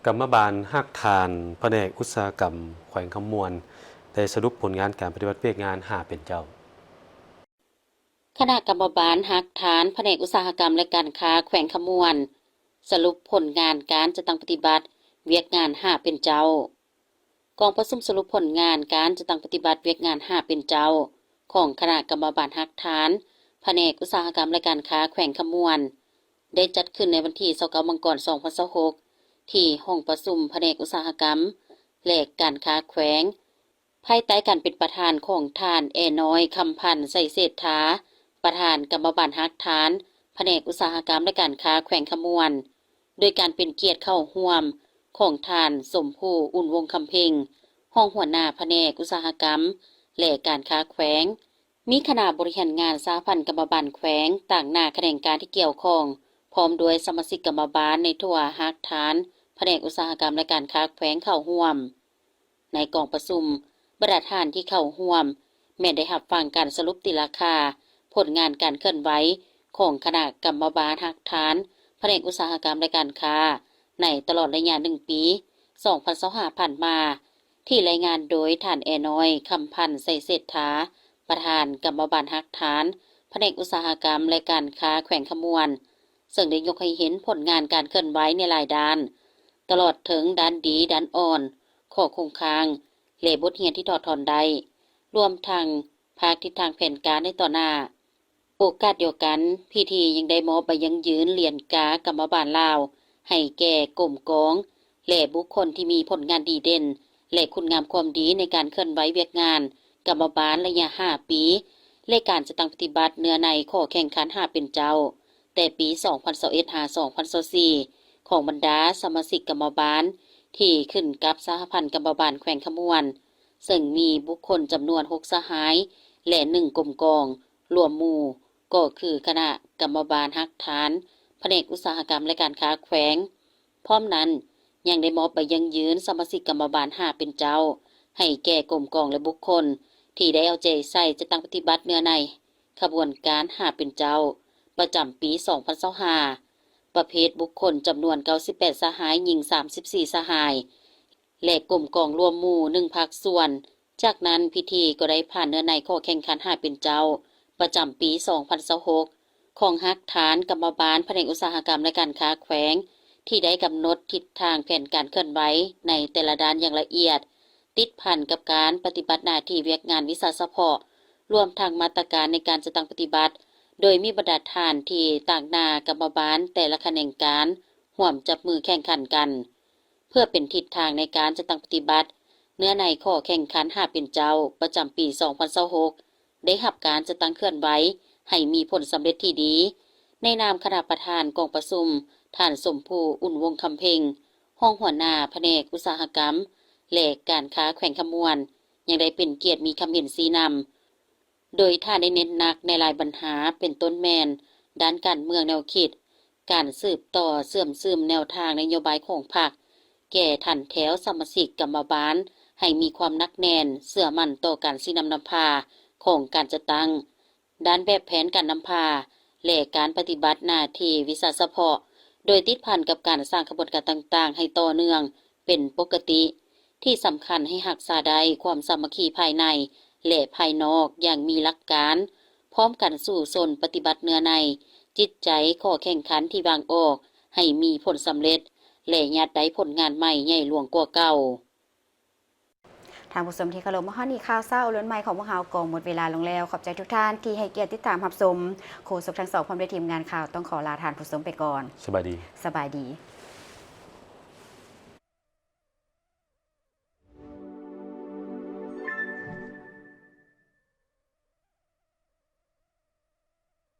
กรรมบาลฮักทานแผนกอุตสาหกรรมแขวงคำมวนได้สรุปผลงานการปฏิบัติเวียกงาน5เป็นเจ้าคณะกรรมบาลฮักฐานแผนกอุตสาหกรรมและการค้าแขวงขมวน สรุปผลงานการจัดตั้งปฏิบัติเวียกงาน5เป็นเจ้ากองประชุมสรุปผลงานการจัดตั้งปฏิบัติเวียกงาน5เป็นเจ้าของคณะกรรมบาลฮักฐานแผนกอุตสาหกรรมและการค้าแขวงขมวนได้จัดขึ้นในวันที่29มังกร2026ที่ห้องประชุมแผนกอุตสาหกรรมและการค้าแขวงภายใต้การเป็นประธานของท่านแอน้อยคำพันธ์ใส่เศรษฐาประธานกรรมบาลฮักฐานแผนกอุตสาหกรรมและการค้าแขวงขมวนโดยการเป็นเกียรติเข้าร่วมของท่านสมภูอุ่นวงคำเพ็งห้องหัวหน้าแผนกอุตสาหกรรมและการค้าแขวงมีคณะบริหารงานสหพันธ์กรรมบาลแขวงต่างหน้าแขนงการที่เกี่ยวข้องพร้อมด้วยสมาชิกกรรมบาลในทั่วฮักฐานแผนกอุตสาหกรรมและการค้าแขวงเข้าร่วมในกองประชุมบรรดาท่านที่เข้าร่วมแม้ได้รับฟังการสรุปติราคาผลงานการเคลื่อนไหวของคณะกรรมบาลฮักฐานแผนกอุตสาหกรรมและการค้าในตลอดระยะ1ปี2025ผ่านมาที่รายงานโดยท่านแอน้อยคำพันธ์ใส่เศรษฐาประธานกรรมบาลฮักฐานแผนกอุตสาหกรรมและการค้าแขวงขมวนซึ่งได้ยกให้เห็นผลงานการเคลื่อนไหวในหลายด้านตลอดถึงด้านดีด้านอ่อนข้อคงค้างและบทเรียนที่ถอดถอนได้รวมทั้งภาคทิศทางแผนการในต่อหน้าโอกาสเดียวกันพิธียังได้มอบใบยังยืนเหรียญกากรรมบาลลาวให้แก่กรมกองและบุคคลที่มีผลงานดีเด่นและคุณงามความดีในการเคลื่อนไหวเวียกงานกรรมบาลระยะ5ปีและการจัดตั้งปฏิบัติเนื้อในข้อแข่งขัน5เป็นเจ้าแต่ปี2021-2024ของบรรดาสมาชิกกรรมบาลที่ขึ้นกับสหพันธ์กรรมบาลแขวงขมวนซึ่งมีบุคคลจำนวน6สหายและ1กรมกองรวมหมู่ก็คือคณะกรรมบาลฮักฐานแผนกอุตสาหกรรมและการค้าแขวงพร้อมนั้นยังได้มอบใบยังยืนสมาชิกกรรมบาล5เป็นเจ้าให้แก่กรมกองและบุคคลที่ได้เอาใจใส่จะตั้งปฏิบัติเนื้อในขบวนการ5เป็นเจ้าประจำปี2025ประเภทบุคคลจำนวน98สหายหญิง34สหายและกรมกองรวมหมู่1ภาคส่วนจากนั้นพิธีก็ได้ผ่านเนื้อในข้อแข่งขัน5เป็นเจ้าประจำปี2026ของฮักฐานกรรมบาลแผนกอุตสาหกรรมและการค้าแขวงที่ได้กำหนดทิศทางแผนการเคลื่อนไหวในแต่ละด้านอย่างละเอียดติดพันกับการปฏิบัติหน้าที่เวียกงานวิสาสะเพาะรวมทั้งมาตรการในการจัดตั้งปฏิบัติโดยมีบรรดาท่านที่ต่างหน้ากรรมบาลแต่ละแขนงการร่วมจับมือแข่งขันกันเพื่อเป็นทิศทางในการจัดตั้งปฏิบัติเนื้อในข้อแข่งขัน5เป็นเจ้าประจำปี2026ได้รับการจัดตั้งเคลื่อนไหวให้มีผลสำเร็จที่ดีในนามคณะประธานกองประชุมท่านสมภูอุ่นวงคำเพ็งห้องหัวหน้าแผนกอุตสาหกรรมและการค้าแขวงขมวนยังได้เป็นเกียรติมีคำเห็นชี้นำโดยท่านได้เน้นหนักในหลายปัญหาเป็นต้นแมนด้านการเมืองแนวคิดการสืบต่อเสื่อมซึมแนวทางนโยบายของพรรคแก่ท่านแถวสมาชิกกรรมบาลให้มีความนักแน่นเสื่อมั่นต่อการสินำพาของการจัดตั้งด้านแบบแผนการนำพาและการปฏิบัติหน้าที่วิสาสะเพาะโดยติดพันกับการสร้างขบวนการต่างๆให้ต่อเนื่องเป็นปกติที่สำคัญให้รักษาได้ความสามัคคีภายใน และภายนอกอย่างมีหลักการพร้อมกันสู่สนปฏิบัติเนื้อในจิตใจข้อแข่งขันที่วางออกให้มีผลสำเร็จและญาติได้ผลงานใหม่ใหญ่หลวงกว่าเก่าทางผู้ชมที่เคารพมาฮ้อนี้ข่าวเศร้าล้วนใหม่ของพวกเราก็หมดเวลาลงแล้วขอบใจทุกท่านที่ให้เกียรติติดตามรับชมโฆษกทั้งสองพร้อมด้วยทีมงานข่าวต้องขอลาทานผู้ชมไปก่อนสบายดีสบายดี